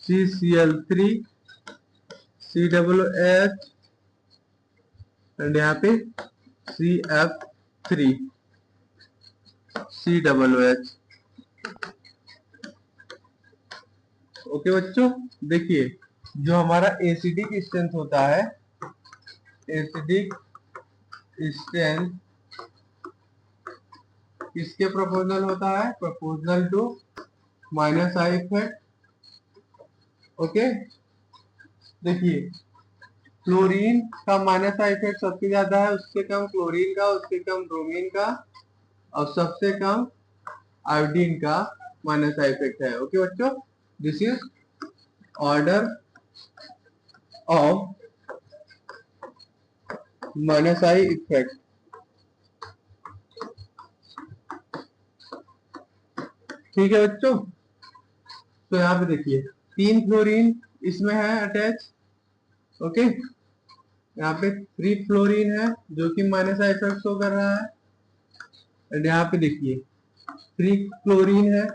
CCl3 COOH, एंड यहाँ पे CF3 COOH। ओके बच्चों, देखिए जो हमारा एसिडिक स्ट्रेंथ होता है, एसिडिक स्ट्रेंथ किसके प्रोपोर्शनल होता है? Proportional to minus I effect. Okay, देखिए क्लोरीन का माइनस आई इफेक्ट सबसे ज्यादा है, उससे कम क्लोरीन का, उससे कम ब्रोमीन का, और सबसे कम आयोडीन का माइनस आई इफेक्ट है। ओके बच्चों, this is order of minus I effect. ठीक है बच्चों, तो यहाँ पे देखिए 3 फ्लोरीन इसमें है अटैच। ओके, यहाँ पे 3 फ्लोरीन है जो कि माइनस आई इफेक्ट शो कर रहा है, एंड यहाँ पे देखिए 3 क्लोरीन है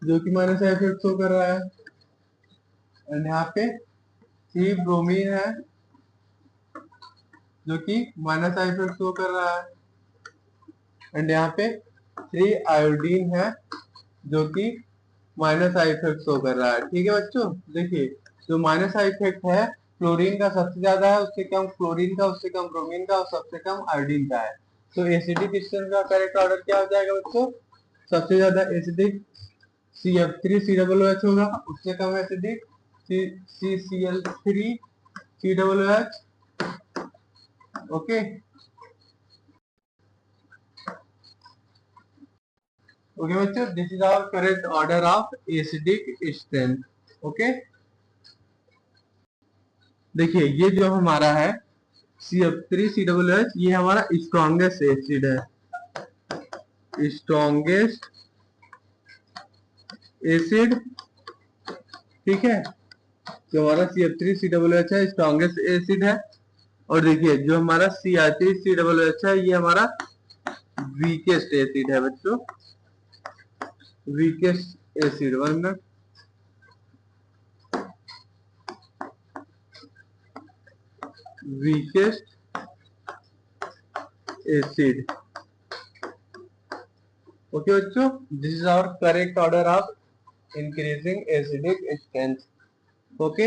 जो कि माइनस आई इफेक्ट शो कर रहा है, एंड यहाँ पे 3 ब्रोमीन है जो कि माइनस आई इफेक्ट शो कर रहा है, एंड यहाँ पे 3 आयोडीन है जो कि माइनस आई इफेक्ट शो कर रहा है। ठीक है बच्चों, देखिए जो माइनस आई इफेक्ट है क्लोरीन का सबसे ज्यादा है, उससे कम क्लोरीन का, उससे कम ब्रोमीन का, और सबसे कम आयोडीन का है। तो एसिडिक स्ट्रेंथ का करेक्ट ऑर्डर क्या हो जाएगा बच्चों? सबसे ज्यादा एसिडिक CF3 COOH होगा, उससे कम acidic CCl3 COOH। Okay, okay बच्चों, this is our correct order of acidic strength. Okay, देखिए ये जो हमारा है CF3COOH, ये हमारा स्ट्रॉन्गेस्ट एसिड है, स्ट्रॉन्गेस्ट एसिड, ठीक है। जो हमारा CF3COOH है स्ट्रॉन्गेस्ट एसिड है। और देखिए जो हमारा Cr3COOH है ये हमारा वीकेस्ट एसिड है बच्चों, weakest acid. 1 minute, weakest acid. Okay बच्चों, this is our correct order of increasing acidic strength. Okay.